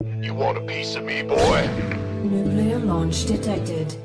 You want a piece of me, boy? Nuclear launch detected.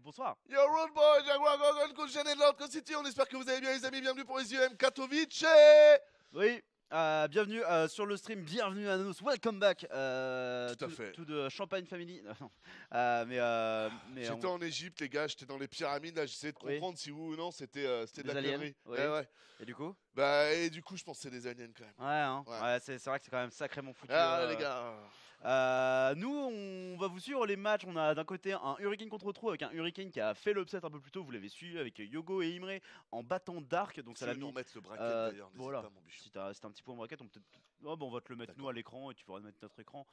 Bonsoir. Yo, Road Boy, Jaguar, Gorgon, Coach Janet, Lord City, on espère que vous allez bien les amis, bienvenue pour les UM Katowice. Oui, bienvenue sur le stream, bienvenue à nous, welcome back Tout à fait. to the Champagne Family. Mais J'étais en Égypte les gars, j'étais dans les pyramides, là j'essayais de comprendre si oui ou non c'était de Des la aliens, connerie. oui. Ouais. Et du coup Et du coup je pense que c'est des aliens quand même. Ouais, c'est vrai que c'est quand même sacrément foutu. Les gars. Nous, on va vous suivre les matchs. On a d'un côté un Hurricane contre Trou avec un Hurricane qui a fait l'upset un peu plus tôt. Vous l'avez suivi avec Yogo et Imre en battant Dark. Donc ça l'a mis. nous remettre le bracket d'ailleurs, n'hésite voilà. pas mon bichon. Si t'as un petit point de bracket, on va te le mettre nous à l'écran et tu pourras mettre notre écran.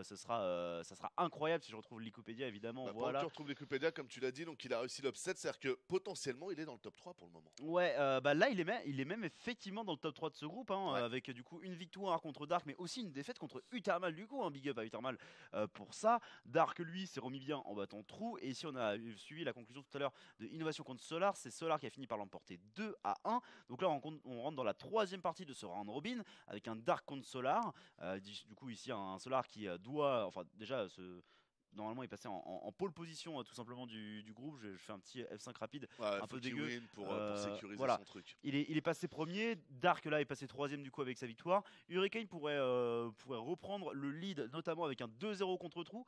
Ça sera incroyable si je retrouve l'Icopédia évidemment. Voilà. Tu retrouves l'Icopédia comme tu l'as dit, donc il a réussi l'upset, c'est-à-dire que potentiellement il est dans le top 3 pour le moment. Ouais, là il est même effectivement dans le top 3 de ce groupe, avec du coup une victoire contre Dark, mais aussi une défaite contre Utermal du coup, big up à Utermal pour ça. Dark lui s'est remis bien en battant Trou, et ici on a suivi la conclusion tout à l'heure de Innovation contre Solar, c'est Solar qui a fini par l'emporter 2-1. Donc là on rentre dans la troisième partie de ce round robin avec un Dark contre Solar, du coup ici un Solar qui doit, enfin déjà normalement il passait en pole position tout simplement du groupe. Je fais un petit F5 rapide, un peu dégueu win pour sécuriser voilà. son truc. Il est passé premier, Dark là est passé troisième du coup avec sa victoire. Hurricane pourrait reprendre le lead notamment avec un 2-0 contre Trou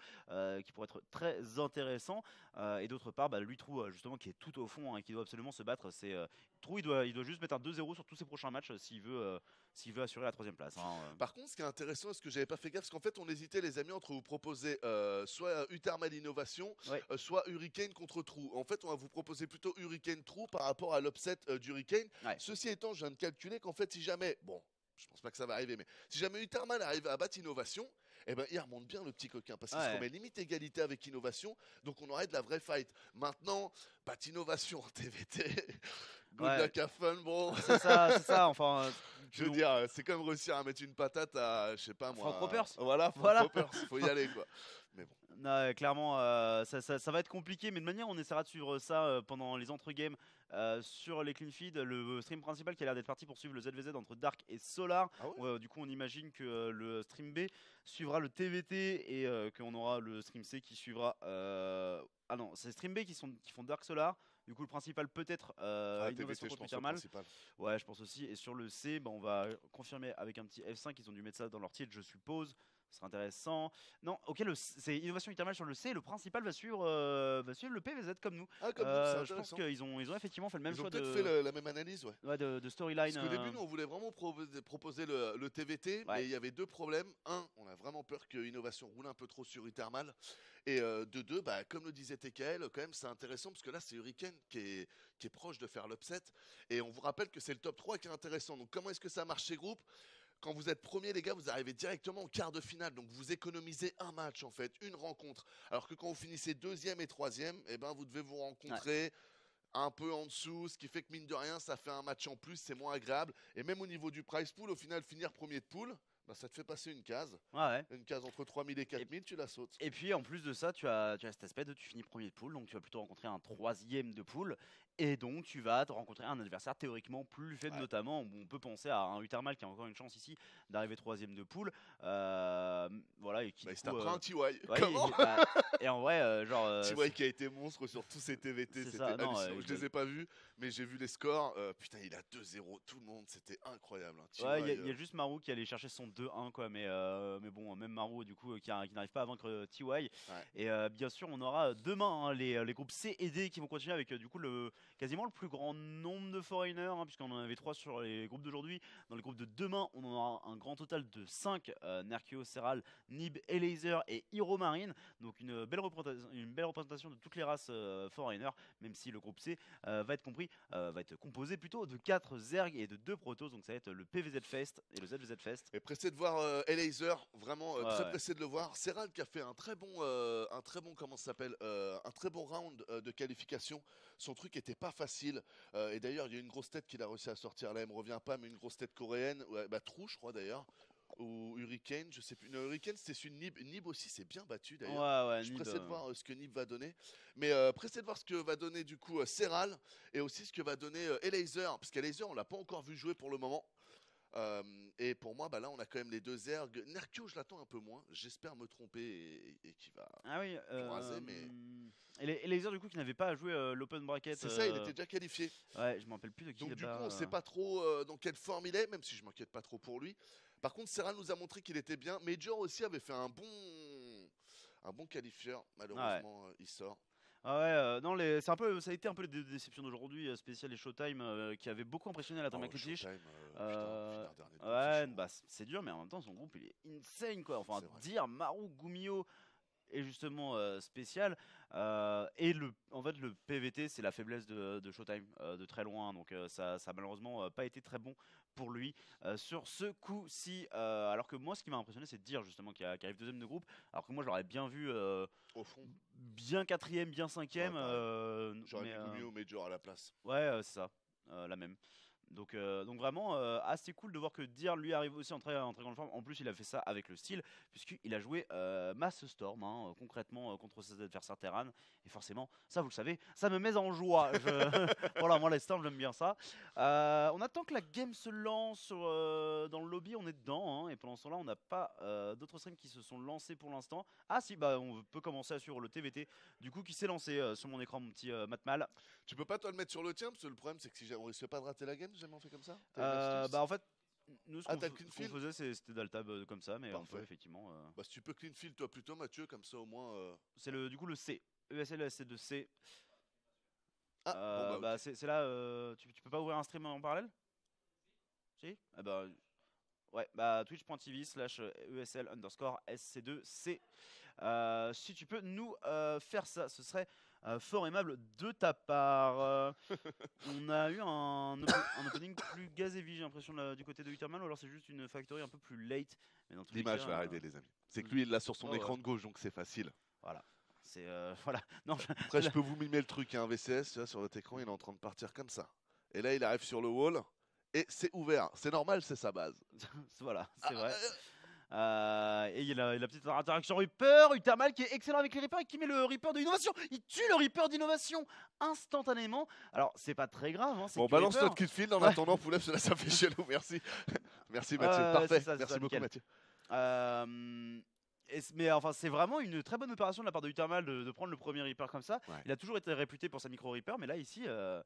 qui pourrait être très intéressant, et d'autre part lui Trou justement qui est tout au fond et qui doit absolument se battre. Trou il doit juste mettre un 2-0 sur tous ses prochains matchs s'il veut assurer la troisième place. Par contre, ce qui est intéressant, est-ce que j'avais pas fait gaffe, parce qu'en fait, on hésitait les amis entre vous proposer soit Utermal Innovation, soit Hurricane contre Trou. En fait, on va vous proposer plutôt Hurricane Trou par rapport à l'upset d'Hurricane. Ceci étant, je viens de calculer qu'en fait, si jamais, bon, je pense pas que ça va arriver, mais si jamais Utermal arrive à battre Innovation, eh ben, il remonte bien le petit coquin, parce qu'il se remet limite égalité avec Innovation, donc on aurait de la vraie fight. Maintenant, battre Innovation en TVT, good luck à fun, bon. C'est ça, enfin. Je veux dire, c'est comme réussir à mettre une patate à, je sais pas moi. Frank Ropers. Voilà. Ropers, faut y aller quoi. Mais bon. Non, clairement, ça va être compliqué, mais de manière, on essaiera de suivre ça pendant les entre-games sur les clean feed. Le stream principal qui a l'air d'être parti pour suivre le ZVZ entre Dark et Solar. Du coup, on imagine que le stream B suivra le TVT et qu'on aura le stream C qui suivra. Ah non, c'est stream B qui font Dark Solar. Du coup, le principal peut-être Innovation contre Utermal. Ouais, je pense aussi. Et sur le C, on va confirmer avec un petit F5. Ils ont dû mettre ça dans leur titre, je suppose. Ce sera intéressant. Non, ok, c'est Innovation Utermal sur le C. Le principal va suivre le PVZ comme nous. Je pense qu'ils ont effectivement fait le même choix. Ils ont peut-être fait la même analyse, de storyline. Parce qu'au début, nous, on voulait vraiment proposer le TVT, mais il y avait deux problèmes. Un, on a vraiment peur que Innovation roule un peu trop sur Utermal. Et de deux, comme le disait TKL, quand même, c'est intéressant parce que là, c'est Hurricane qui est proche de faire l'upset. Et on vous rappelle que c'est le top 3 qui est intéressant. Donc, comment est-ce que ça marche chez groupes ? Quand vous êtes premier, les gars, vous arrivez directement au quart de finale. Donc, vous économisez un match, en fait, une rencontre. Alors que quand vous finissez deuxième et troisième, vous devez vous rencontrer un peu en dessous, ce qui fait que, mine de rien, ça fait un match en plus, c'est moins agréable. Et même au niveau du prize pool, au final, finir premier de pool, ça te fait passer une case. Une case entre 3000 et 4000, tu la sautes. Et puis, en plus de ça, tu as cet aspect de tu finis premier de pool, donc tu vas plutôt rencontrer un troisième de pool. Et donc, tu vas te rencontrer un adversaire théoriquement plus faible, notamment. On peut penser à un Utermal qui a encore une chance ici d'arriver troisième de pool. Voilà. Et qui, il se tapera un TY. Comment et en vrai, TY qui a été monstre sur tous ces TVT, c'était hallucinant. Je les ai pas vus, mais j'ai vu les scores. Putain, il a 2-0, tout le monde, c'était incroyable. Il y a juste Maru qui allait chercher son 2-1, quoi. Mais bon, même Maru, du coup, qui n'arrive pas à vaincre TY. Et bien sûr, on aura demain les groupes C et D qui vont continuer avec du coup quasiment le plus grand nombre de foreigners, puisqu'on en avait 3 sur les groupes d'aujourd'hui. Dans le groupe de demain, on en aura un grand total de 5, Nerkio, Serral, Nib, Elaser et Hero Marine. Donc une belle représentation de toutes les races foreigners, même si le groupe C va être composé plutôt de 4 Zerg et de 2 Protoss. Donc ça va être le PVZ Fest et le ZVZ Fest. Et pressé de voir Elazer, vraiment très pressé de le voir. Serral qui a fait un très bon comment ça s'appelle, un très bon round de qualification. Son truc était pas facile. Et d'ailleurs, il y a une grosse tête qu'il a réussi à sortir. Là, elle me revient pas, mais une grosse tête coréenne, True, je crois d'ailleurs. Ou Hurricane, je sais plus. Non, Hurricane, c'était sur Nib. Nib aussi s'est bien battu d'ailleurs. Ouais, je suis pressé de voir ce que Nib va donner. Mais pressé de voir ce que va donner du coup Serral et aussi ce que va donner Elazer. Parce qu'Elazer, on l'a pas encore vu jouer pour le moment. Et pour moi, là, on a quand même les deux ergs. Nerkio, je l'attends un peu moins. J'espère me tromper et qu'il va raser. Mais... Et Laser, du coup, qui n'avait pas à jouer l'open bracket. C'est ça, il était déjà qualifié. Ouais, je me rappelle plus de qui. Donc, du coup, on ne sait pas trop dans quelle forme il est, même si je m'inquiète pas trop pour lui. Par contre, Serral nous a montré qu'il était bien. Major aussi avait fait un bon qualifieur. Malheureusement, il sort. Ah ouais, non, ça a été un peu les déceptions d'aujourd'hui, spécial et Showtime, qui avait beaucoup impressionné la Atomic Critics. Ouais, c'est dur, mais en même temps, son groupe il est insane quoi. Enfin, dire Maru, Gumio est justement spécial. Et en fait, le PVT, c'est la faiblesse de Showtime de très loin. Donc, ça a malheureusement pas été très bon pour lui sur ce coup-ci. Alors que moi, ce qui m'a impressionné, c'est de dire justement qui arrive deuxième de groupe. Alors que moi, je l'aurais bien vu au fond, bien quatrième, bien cinquième. J'aurais mis Gumio au Major à la place. Ouais, c'est ça, la même. Donc vraiment assez cool de voir que Dir lui arrive aussi en très grande forme. En plus il a fait ça avec le style puisqu'il a joué Mass Storm concrètement contre ses adversaires Terran. Et forcément ça vous le savez, ça me met en joie. Voilà, moi les Storms j'aime bien ça. On attend que la game se lance dans le lobby, on est dedans et pendant ce temps là on n'a pas d'autres streams qui se sont lancés pour l'instant. Ah si, on peut commencer à suivre le TVT du coup qui s'est lancé sur mon écran, mon petit Matmal. Tu peux pas toi le mettre sur le tien parce que le problème c'est que si on risque pas de rater la game, jamais on fait comme ça. En fait, nous ce qu'on faisait c'était d'altab comme ça, mais parfait. On peut effectivement. Si tu peux clean field toi plutôt Mathieu, comme ça au moins. C'est du coup le C, ESL SC2C. Ah, c'est là. Tu peux pas ouvrir un stream en parallèle? Si. Ouais, twitch.tv/ESL_SC2C. Si tu peux nous faire ça, ce serait fort aimable de ta part. On a eu un opening plus gazévi, j'ai l'impression, du côté de Utterman, ou alors c'est juste une factory un peu plus late. L'image va arriver, les amis. C'est que lui, il l'a sur son écran de gauche, donc c'est facile. Voilà. Voilà. Non, après, je peux vous mimer le truc, un VCS, là, sur votre écran, il est en train de partir comme ça. Et là, il arrive sur le wall. Et c'est ouvert, c'est normal, c'est sa base. Voilà, c'est vrai. Et il y a la petite interaction Reaper, Uttermal qui est excellent avec les Reapers et qui met le Reaper de l'innovation. Il tue le Reaper d'innovation instantanément. Alors, c'est pas très grave. Bon, balance notre kill field en attendant, Poulev, ça fait chelou, merci. Merci Mathieu, parfait. Merci beaucoup Mathieu. Mais enfin, c'est vraiment une très bonne opération de la part de Uttermal de prendre le premier Reaper comme ça. Ouais. Il a toujours été réputé pour sa micro Reaper, mais là ici, ça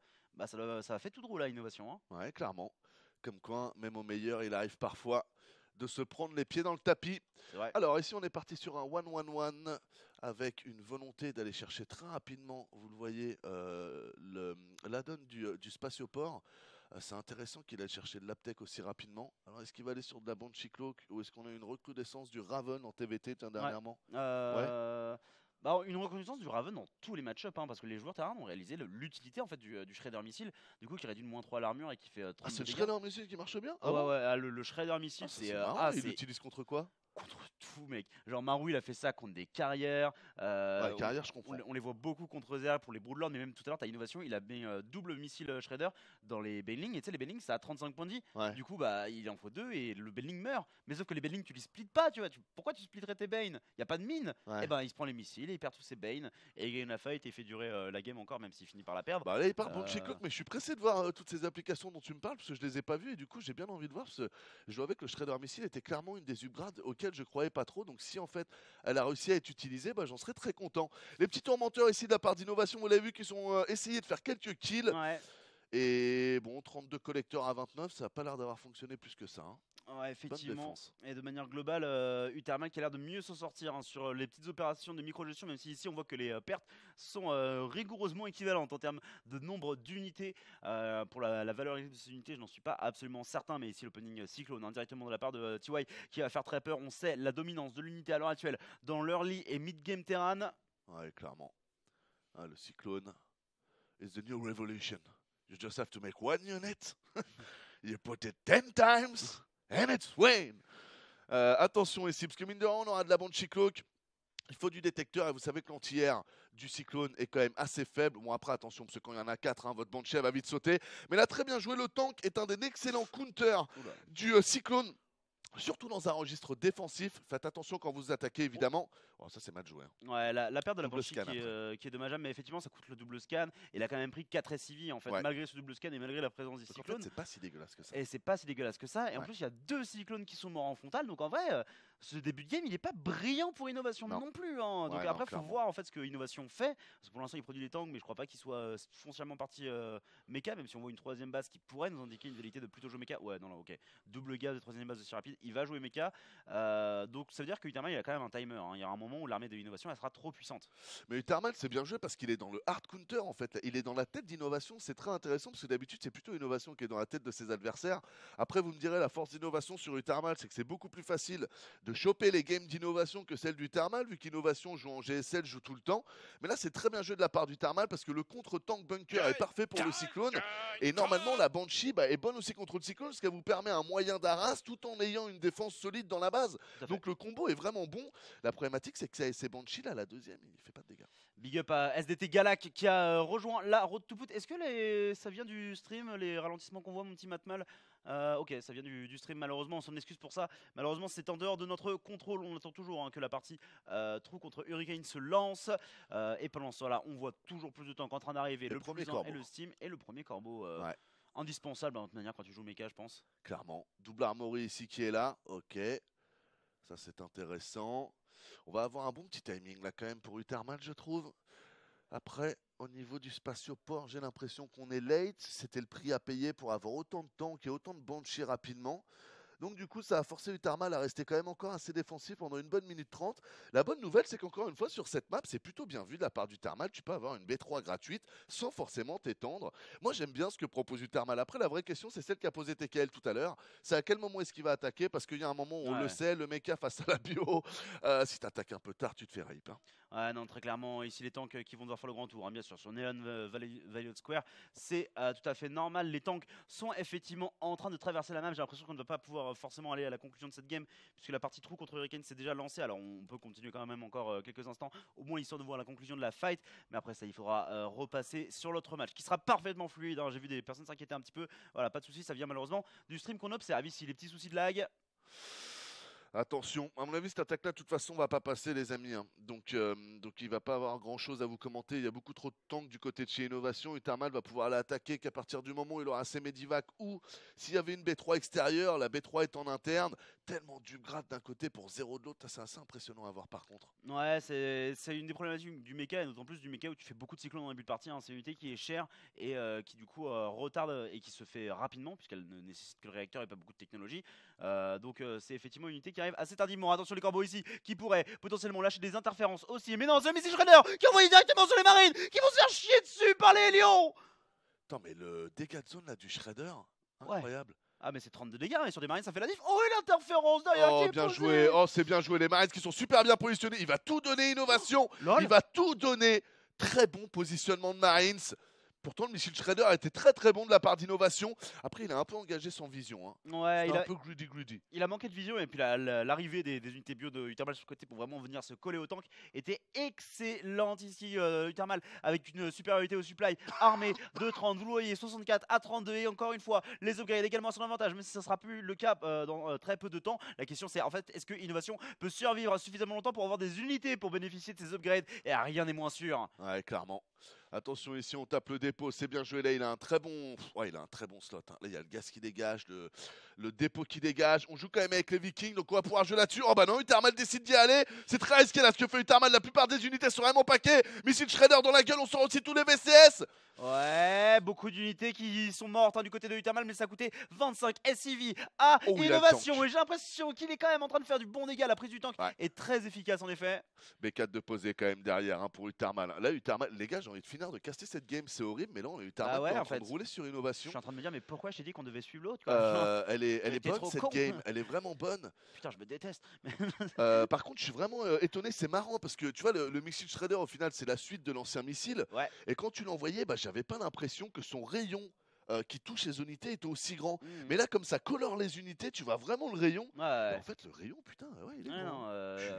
a fait tout drôle la innovation. Hein. Ouais, clairement. Comme quoi, même au meilleur, il arrive parfois de se prendre les pieds dans le tapis. Alors ici, on est parti sur un 1-1-1 avec une volonté d'aller chercher très rapidement, vous le voyez, l'add-on du spatioport. C'est intéressant qu'il aille chercher de l'aptech aussi rapidement. Alors, est-ce qu'il va aller sur de la bande Cycloak ou est-ce qu'on a une recrudescence du Raven en TVT dernièrement? Une reconnaissance du Raven dans tous les match-ups, parce que les joueurs Terran ont réalisé l'utilité en fait du Shredder Missile, du coup qui réduit de -3 l'armure et qui fait 30 c'est le Shredder Missile qui marche bien? Le Shredder Missile, il l'utilise contre quoi? Contre tout, mec. Genre Maru, il a fait ça contre des carrières. Carrières, je comprends. On les voit beaucoup contre Zerg pour les Broodlords, mais même tout à l'heure, t'as innovation. Il a mis double missile Shredder dans les Baneling. Et tu sais, les Baneling, ça a 35 points de vie. Ouais. Du coup, il en faut 2 et le Baneling meurt. Mais sauf que les Baneling, tu les splits pas, tu vois. Pourquoi tu splitterais tes Bane? Y a pas de mine. Et il se prend les missiles et il perd tous ses Bane. Et il gagne la fight et il fait durer la game encore, même s'il finit par la perdre. Là, il part bon chez Cook, mais je suis pressé de voir toutes ces applications dont tu me parles parce que je les ai pas vues et du coup, j'ai bien envie de voir parce que je dois avec le Shredder Missile était clairement une des upgrades auxquelles je croyais pas trop. Donc si en fait elle a réussi à être utilisée, j'en serais très content. Les petits tourmenteurs ici de la part d'Innovation, vous l'avez vu, qui ont essayé de faire quelques kills. Ouais. Et bon, 32 collecteurs à 29, ça n'a pas l'air d'avoir fonctionné plus que ça. Hein. Ouais, effectivement. Et de manière globale, Utterman qui a l'air de mieux s'en sortir sur les petites opérations de micro-gestion, même si ici on voit que les pertes sont rigoureusement équivalentes en termes de nombre d'unités. Pour la valeur de ces unités, je n'en suis pas absolument certain, mais ici l'opening Cyclone, directement de la part de TY, qui va faire très peur. On sait la dominance de l'unité à l'heure actuelle dans l'early et mid-game Terran. Ouais, clairement. Le Cyclone is the new revolution. You just have to make one unit. You put it 10 times. And it's Wayne. Attention ici, parce que mine de rien, on aura de la Banshee Cloak. Il faut du détecteur et vous savez que l'anti-air du cyclone est quand même assez faible. Bon après attention parce que quand il y en a 4, votre Banshee elle va vite sauter. Mais là très bien joué, le tank est un des excellents counters du cyclone. Surtout dans un registre défensif. Faites attention quand vous attaquez évidemment. Oh, ça c'est mal joué. Hein. Ouais, la perte de la Banshee qui est dommageable, mais effectivement ça coûte le double scan. Il a quand même pris 4 SCV en fait, malgré ce double scan et malgré la présence des cyclones. En fait, c'est pas si dégueulasse que ça. Et c'est pas si dégueulasse que ça. Et en plus il y a 2 cyclones qui sont morts en frontal. Donc en vrai, ce début de game il est pas brillant pour Innovation non plus. Hein. Donc après il faut voir en fait ce que Innovation fait. Parce que pour l'instant il produit des tanks, mais je crois pas qu'il soit foncièrement parti méca. Même si on voit une 3ème base qui pourrait nous indiquer une velléité de plutôt jouer méca. Ouais, non, ok. Double gaz de 3ème base aussi rapide. Il va jouer méca. Donc ça veut dire que Uthermal il a quand même un timer. Hein. Il y a un moment où l'armée de Innovation elle sera trop puissante. Mais Uthermal c'est bien joué parce qu'il est dans le hard counter en fait. Il est dans la tête d'Innovation. C'est très intéressant parce que d'habitude c'est plutôt Innovation qui est dans la tête de ses adversaires. Après vous me direz la force d'Innovation sur Uthermal c'est que c'est beaucoup plus facile de choper les games d'Innovation que celle d'Uthermal vu qu'Innovation joue en GSL, joue tout le temps. Mais là c'est très bien joué de la part d'Uthermal parce que le contre-tank bunker est parfait pour le cyclone. Et normalement la Banshee est bonne aussi contre le cyclone parce qu'elle vous permet un moyen d'arras tout en ayant une défense solide dans la base. Donc le combo est vraiment bon. La problématique c'est que ces Banshee là, la deuxième, il fait pas de dégâts. Big up à SDT Galak qui a rejoint la Road to Put. Est-ce que ça vient du stream, les ralentissements qu'on voit, mon petit Matmal? Ok, ça vient du stream, malheureusement, on s'en excuse pour ça. Malheureusement, c'est en dehors de notre contrôle. On attend toujours que la partie Trou contre Hurricane se lance. Et pendant ce temps-là, on voit toujours plus de temps qu'en train d'arriver le premier corbeau et le Steam et le premier corbeau. Indispensable, de toute manière, quand tu joues méca, je pense. Clairement. Double armory ici qui est là. Ok. Ça, c'est intéressant. On va avoir un bon petit timing là quand même pour Uthermal, je trouve. Après, au niveau du spatioport, j'ai l'impression qu'on est late. C'était le prix à payer pour avoir autant de tanks et autant de Banshee rapidement. Donc du coup, ça a forcé Uthermal à rester quand même encore assez défensif pendant une bonne minute 30. La bonne nouvelle, c'est qu'encore une fois, sur cette map, c'est plutôt bien vu de la part d'Uthermal. Tu peux avoir une B3 gratuite sans forcément t'étendre. Moi, j'aime bien ce que propose Uthermal. Après, la vraie question, c'est celle qu'a posée TKL tout à l'heure. C'est à quel moment est-ce qu'il va attaquer? Parce qu'il y a un moment où on le sait, le mecha face à la bio, si t'attaques un peu tard, tu te fais rape. Hein. Ouais, non, très clairement, ici les tanks qui vont devoir faire le grand tour, hein, bien sûr, sur Neon Valiant Square, c'est tout à fait normal. Les tanks sont effectivement en train de traverser la map. J'ai l'impression qu'on ne va pas pouvoir forcément aller à la conclusion de cette game, puisque la partie Trou contre Hurricane s'est déjà lancée. Alors on peut continuer quand même encore quelques instants, au moins histoire de voir la conclusion de la fight. Mais après ça, il faudra repasser sur l'autre match, qui sera parfaitement fluide. Hein. J'ai vu des personnes s'inquiéter un petit peu. Voilà, pas de soucis, ça vient malheureusement du stream qu'on observe. Ici, les petits soucis de lag. Attention, à mon avis, cette attaque-là, de toute façon, va pas passer, les amis. Hein. Donc, il va pas avoir grand-chose à vous commenter. Il y a beaucoup trop de tanks du côté de chez Innovation. Uthermal va pouvoir l'attaquer qu'à partir du moment où il aura ses Medivac ou s'il y avait une B3 extérieure, la B3 est en interne. Tellement du grade d'un côté pour 0 de l'autre, c'est assez impressionnant à voir par contre. Ouais, c'est une des problématiques du mecha, et d'autant plus du mecha où tu fais beaucoup de cyclones dans le début de partie. Hein. C'est une unité qui est chère et qui du coup retarde et qui se fait rapidement puisqu'elle ne nécessite que le réacteur et pas beaucoup de technologie. Donc c'est effectivement une unité qui arrive assez tardivement. Attention les corbeaux ici qui pourraient potentiellement lâcher des interférences aussi. Mais non, c'est un missile Shredder qui envoie directement sur les marines qui vont se faire chier dessus par les lions. Attends, mais le dégât de zone là du Shredder, incroyable. Ouais. Ah mais c'est 32 dégâts et sur des marines ça fait la diff. Oh et l'interférence derrière qui est bien posée. Joué. Oh c'est bien joué, les marines qui sont super bien positionnés. Il va tout donner Innovation. Il va tout donner. Très bon positionnement de Marines. Pourtant, le missile Shredder a été très très bon de la part d'Innovation. Après, il a un peu engagé sans vision. Hein. Ouais, il a un peu greedy. Il a manqué de vision et puis l'arrivée des unités bio de Uthermal sur le côté pour vraiment venir se coller au tank était excellente ici. Uthermal avec une supériorité au supply armée de 30. Vous le voyez, 64 à 32 et encore une fois, les upgrades également à son avantage. Même si ça ne sera plus le cas dans très peu de temps. La question c'est en fait, est-ce que Innovation peut survivre suffisamment longtemps pour avoir des unités pour bénéficier de ces upgrades? Et rien n'est moins sûr. Ouais, clairement. Attention ici, on tape le dépôt, c'est bien joué là, il a un très bon slot. Hein. Là, il y a le gaz qui dégage, le dépôt qui dégage. On joue quand même avec les Vikings, donc on va pouvoir jouer là-dessus. Oh bah non, Uthermal décide d'y aller. C'est très risqué là, ce que fait Uthermal. La plupart des unités sont vraiment paquées. Missile Shredder dans la gueule, on sort aussi tous les VCS. Ouais, beaucoup d'unités qui sont mortes du côté de Uthermal, mais ça a coûté 25 SCV à Innovation. Et j'ai l'impression qu'il est quand même en train de faire du bon dégât. La prise du tank est très efficace en effet. B4 de poser quand même derrière pour Uthermal. Là, Uthermal, les gars, j'ai envie de finir de caster cette game, c'est horrible, mais là, Uthermal est en train de rouler sur Innovation. Je suis en train de me dire, mais pourquoi je t'ai dit qu'on devait suivre l'autre? Elle est bonne cette game, elle est vraiment bonne. Putain, je me déteste. Par contre, je suis vraiment étonné, c'est marrant parce que tu vois, le missile Shredder, au final, c'est la suite de l'ancien missile. Ouais. Et quand tu l'envoyais, j'avais pas l'impression que son rayon qui touche les unités était aussi grand. Mais là, comme ça colore les unités, tu vois vraiment le rayon. Et en fait, le rayon, putain, il est grand.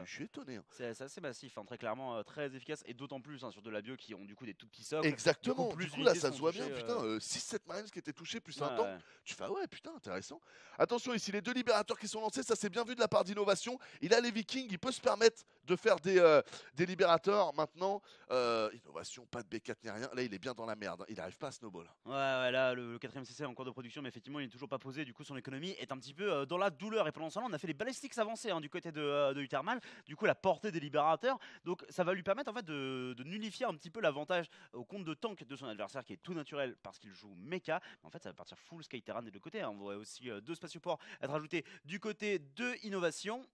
Je suis étonné. Hein. C'est assez massif, hein, très clairement, très efficace. Et d'autant plus sur de la bio qui ont du coup des tout petits socles. Exactement. Du coup, là, ça se voit bien. Putain, 6-7 Marines qui étaient touchés plus un temps. Tu fais, ouais, putain, intéressant. Attention, ici, les 2 libérateurs qui sont lancés, ça c'est bien vu de la part d'Innovation. Il a les Vikings, il peut se permettre de faire des libérateurs. Maintenant, Innovation, pas de B4 ni rien. Là, il est bien dans la merde. Il n'arrive pas à snowball. Ouais, là, le 4ème CC est en cours de production, mais effectivement, il n'est toujours pas posé. Du coup, son économie est un petit peu dans la douleur. Et pendant ce temps-là, on a fait les balistiques avancés du côté de Utermal. Du coup, la portée des libérateurs. Donc, ça va lui permettre en fait de nullifier un petit peu l'avantage au compte de tank de son adversaire qui est tout naturel parce qu'il joue mecha. Mais en fait, ça va partir full Skyteran des deux côtés. On voit aussi 2 spatioports être ajoutés du côté de Innovation.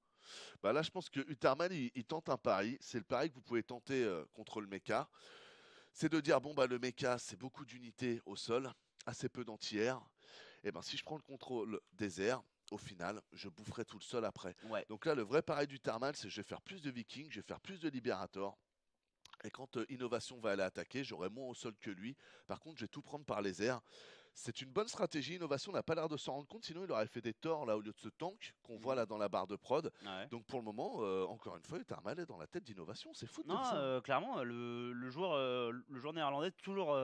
Bah là, je pense que Utermal, il tente un pari. C'est le pari que vous pouvez tenter contre le mecha. C'est de dire, bon, bah, le mecha, c'est beaucoup d'unités au sol, assez peu d'anti-air. Et ben, si je prends le contrôle des airs, au final, je boufferai tout le sol après. Donc là, le vrai pari du Thermal, c'est que je vais faire plus de Vikings, je vais faire plus de Libérators. Et quand Innovation va aller attaquer, j'aurai moins au sol que lui. Par contre, je vais tout prendre par les airs. C'est une bonne stratégie. Innovation n'a pas l'air de s'en rendre compte, sinon il aurait fait des torts là au lieu de ce tank qu'on voit là dans la barre de prod. Donc pour le moment, encore une fois, Utermal est dans la tête d'Innovation. C'est fou de dire ça. Clairement, le joueur néerlandais toujours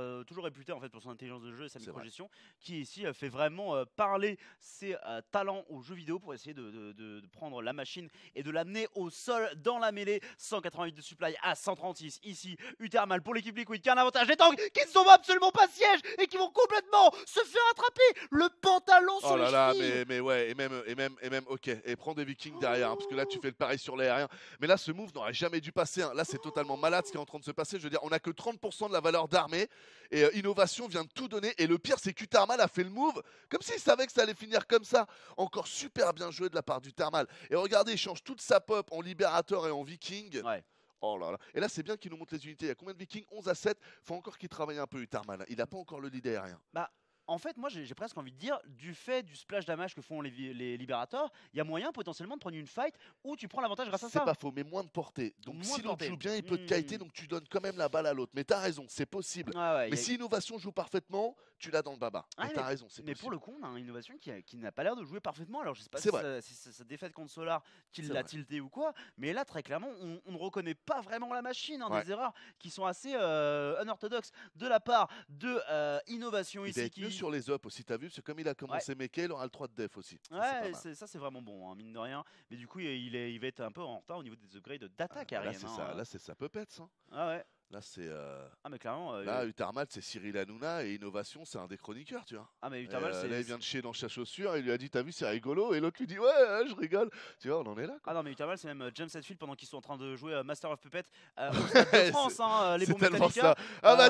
réputé en fait pour son intelligence de jeu et sa micro-gestion, qui ici fait vraiment parler ses talents aux jeux vidéo pour essayer de prendre la machine et de l'amener au sol dans la mêlée. 188 de supply à 136 ici. Utermal pour l'équipe Liquid qui a un avantage des tanks qui ne sont absolument pas siège et qui vont complètement se faire attraper le pantalon sur les chevilles. Mais ouais, et même, ok, et prends des Vikings derrière, hein, parce que là tu fais le pari sur l'aérien. Mais là, ce move n'aurait jamais dû passer. Hein. Là, c'est totalement malade ce qui est en train de se passer. Je veux dire, on n'a que 30% de la valeur d'armée et Innovation vient de tout donner. Et le pire, c'est qu'Utermal a fait le move comme s'il savait que ça allait finir comme ça. Encore super bien joué de la part d'Utermal. Et regardez, il change toute sa pop en Libérateur et en Viking. Oh là là. Et là, c'est bien qu'il nous montre les unités. Il y a combien de Vikings? 11 à 7. Faut encore qu'il travaille un peu, Utermal. Il n'a pas encore le lead aérien. En fait, moi j'ai presque envie de dire, du fait du splash damage que font les libérateurs, il y a moyen potentiellement de prendre une fight où tu prends l'avantage grâce à ça. C'est pas faux, mais moins de portée. Donc si l'autre joue bien, il peut te kiter, donc tu donnes quand même la balle à l'autre. Mais t'as raison, c'est possible. Mais si Innovation joue parfaitement, tu l'as dans le baba. Mais t'as raison, c'est possible. Mais pour le coup, on a une Innovation qui n'a pas l'air de jouer parfaitement. Alors je sais pas si c'est sa défaite contre Solar qui l'a tilté ou quoi, mais là très clairement, on ne reconnaît pas vraiment la machine. Des erreurs qui sont assez unorthodoxes de la part de Innovation ici. Il va être mieux sur les up aussi, t'as vu, c'est comme il a commencé Mecha, il aura le 3 de def aussi. Ça c'est vraiment bon, mine de rien. Mais du coup, il va être un peu en retard au niveau des upgrades d'attaque. Là, c'est ça peut pète. Là, c'est. mais clairement. Là, Utermal, c'est Cyril Hanouna et Innovation, c'est un des chroniqueurs, tu vois. Mais Utermal, là, il vient de chier dans sa chaussure, il lui a dit, t'as vu, c'est rigolo. Et l'autre lui dit, ouais, je rigole. Tu vois, on en est là. Quoi. Non, mais Utermal, c'est même James Hetfield pendant qu'ils sont en train de jouer Master of Puppet au Stade de France, les bons mécanicas.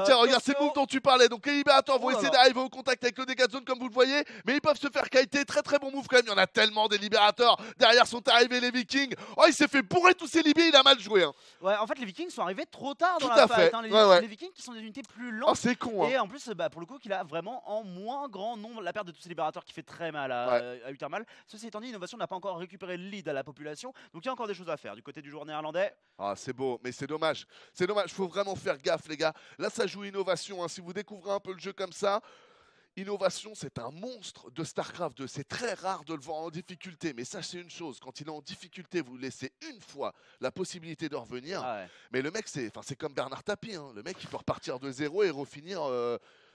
Tiens, regarde, c'est le move dont tu parlais. Donc, les libérateurs vont essayer d'arriver au contact avec le dégât de zone, comme vous le voyez. Mais ils peuvent se faire kiter. Très, très bon move quand même. Il y en a tellement des libérateurs. Derrière sont arrivés les Vikings. Oh, il s'est fait bourrer tous ses libés. Il a mal joué. Ouais, en fait, les Vikings sont arrivés trop tard dans la fight. Les Vikings qui sont des unités plus lentes. C'est con. Et en plus, pour le coup, qu'il a vraiment en moins grand nombre la perte de tous ces libérateurs qui fait très mal à Utermal. Ceci étant dit, Innovation n'a pas encore récupéré le lead à la population. Donc il y a encore des choses à faire du côté du joueur néerlandais. C'est beau, mais c'est dommage. C'est dommage, faut vraiment faire gaffe, les gars. Là, ça joue Innovation. Si vous découvrez un peu le jeu comme ça, Innovation, c'est un monstre de StarCraft 2. C'est très rare de le voir en difficulté. Mais sachez une chose, quand il est en difficulté, vous laissez une fois la possibilité de revenir. Mais le mec, c'est comme Bernard Tapie. Le mec, il peut repartir de zéro et refinir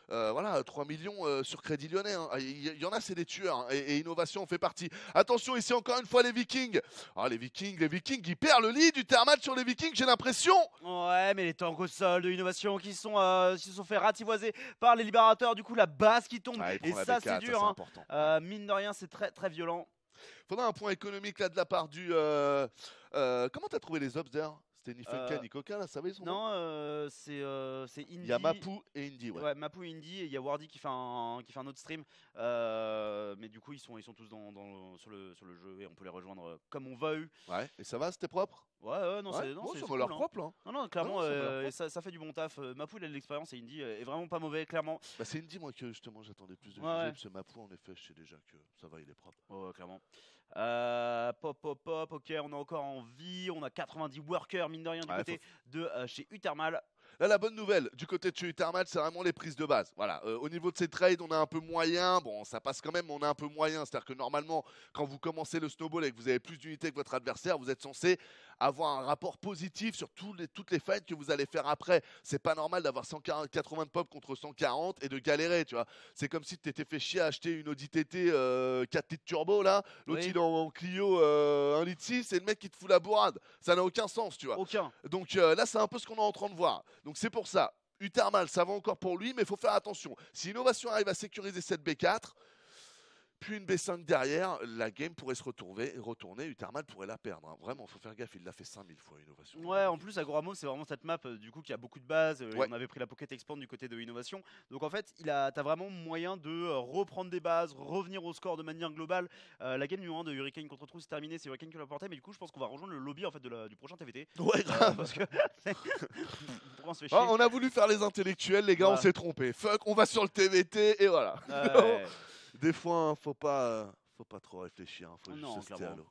3 millions sur Crédit Lyonnais. Il y en a, c'est des tueurs. Et Innovation en fait partie. Attention, ici, encore une fois, les Vikings. Les Vikings, ils perdent le lead du Thermal sur les Vikings, j'ai l'impression. Ouais, mais les tanks au sol de Innovation qui se sont fait rativoiser par les libérateurs. Du coup, la base qui tombe. Et ça, c'est dur. Mine de rien, c'est très, très violent. Faudra un point économique là de la part du... comment t'as trouvé les obs d'ailleurs? C'était ni Funka ni Coca, là, ça va, ils sont Non, c'est Indy. Il y a Mapu et Indy, ouais. Mapu et Indy, et il y a Wardy qui fait un autre stream. Mais du coup, ils sont tous sur le jeu et on peut les rejoindre comme on va. Ouais, et ça va, c'était propre? Ouais, non, c'est ça cool, l'air propre, là. Non, clairement, ça fait du bon taf. Mapu, il a de l'expérience et Indy est vraiment pas mauvais, clairement. C'est Indy, moi, que justement, j'attendais plus de juger. Ce Mapu, en effet, je sais déjà que ça va, il est propre. Ouais, clairement. Ok, on est encore en vie, on a 90 workers mine de rien du côté de chez Utermal. Là, la bonne nouvelle du côté de chez Uthermal, c'est vraiment les prises de base. Voilà. Au niveau de ces trades, on est un peu moyen. Bon, ça passe quand même, mais on est un peu moyen. C'est-à-dire que normalement, quand vous commencez le snowball et que vous avez plus d'unités que votre adversaire, vous êtes censé avoir un rapport positif sur toutes les fights que vous allez faire après. C'est pas normal d'avoir 180 de pop contre 140 et de galérer, tu vois. C'est comme si tu t'étais fait chier à acheter une Audi TT 4 litres turbo, là. L'autre, il est en Clio 1 litre 6 et le mec qui te fout la bourrade. Ça n'a aucun sens, tu vois. Aucun. Donc là, c'est un peu ce qu'on est en train de voir. Donc c'est pour ça. Uthermal, ça va encore pour lui, mais il faut faire attention. Si Innovation arrive à sécuriser cette B4, puis une B5 derrière, la game pourrait se retourner. Uthermal pourrait la perdre. Hein. Vraiment, il faut faire gaffe. Il l'a fait 5000 fois, Innovation. Ouais, en plus, Agoramo, c'est vraiment cette map du coup qui a beaucoup de bases. On avait pris la Pocket Expand du côté de Innovation. Donc en fait, t'as vraiment moyen de reprendre des bases, revenir au score de manière globale. La game numéro 1 de Hurricane contre True, c'est terminé. C'est Hurricane qui l'a porté. Mais du coup, je pense qu'on va rejoindre le lobby en fait, du prochain TVT. Ouais, grave. Parce que. Pourquoi on se fait chier on a voulu faire les intellectuels, les gars, on s'est trompé. Fuck, on va sur le TVT et voilà. Des fois, faut pas trop réfléchir, faut juste rester à l'eau.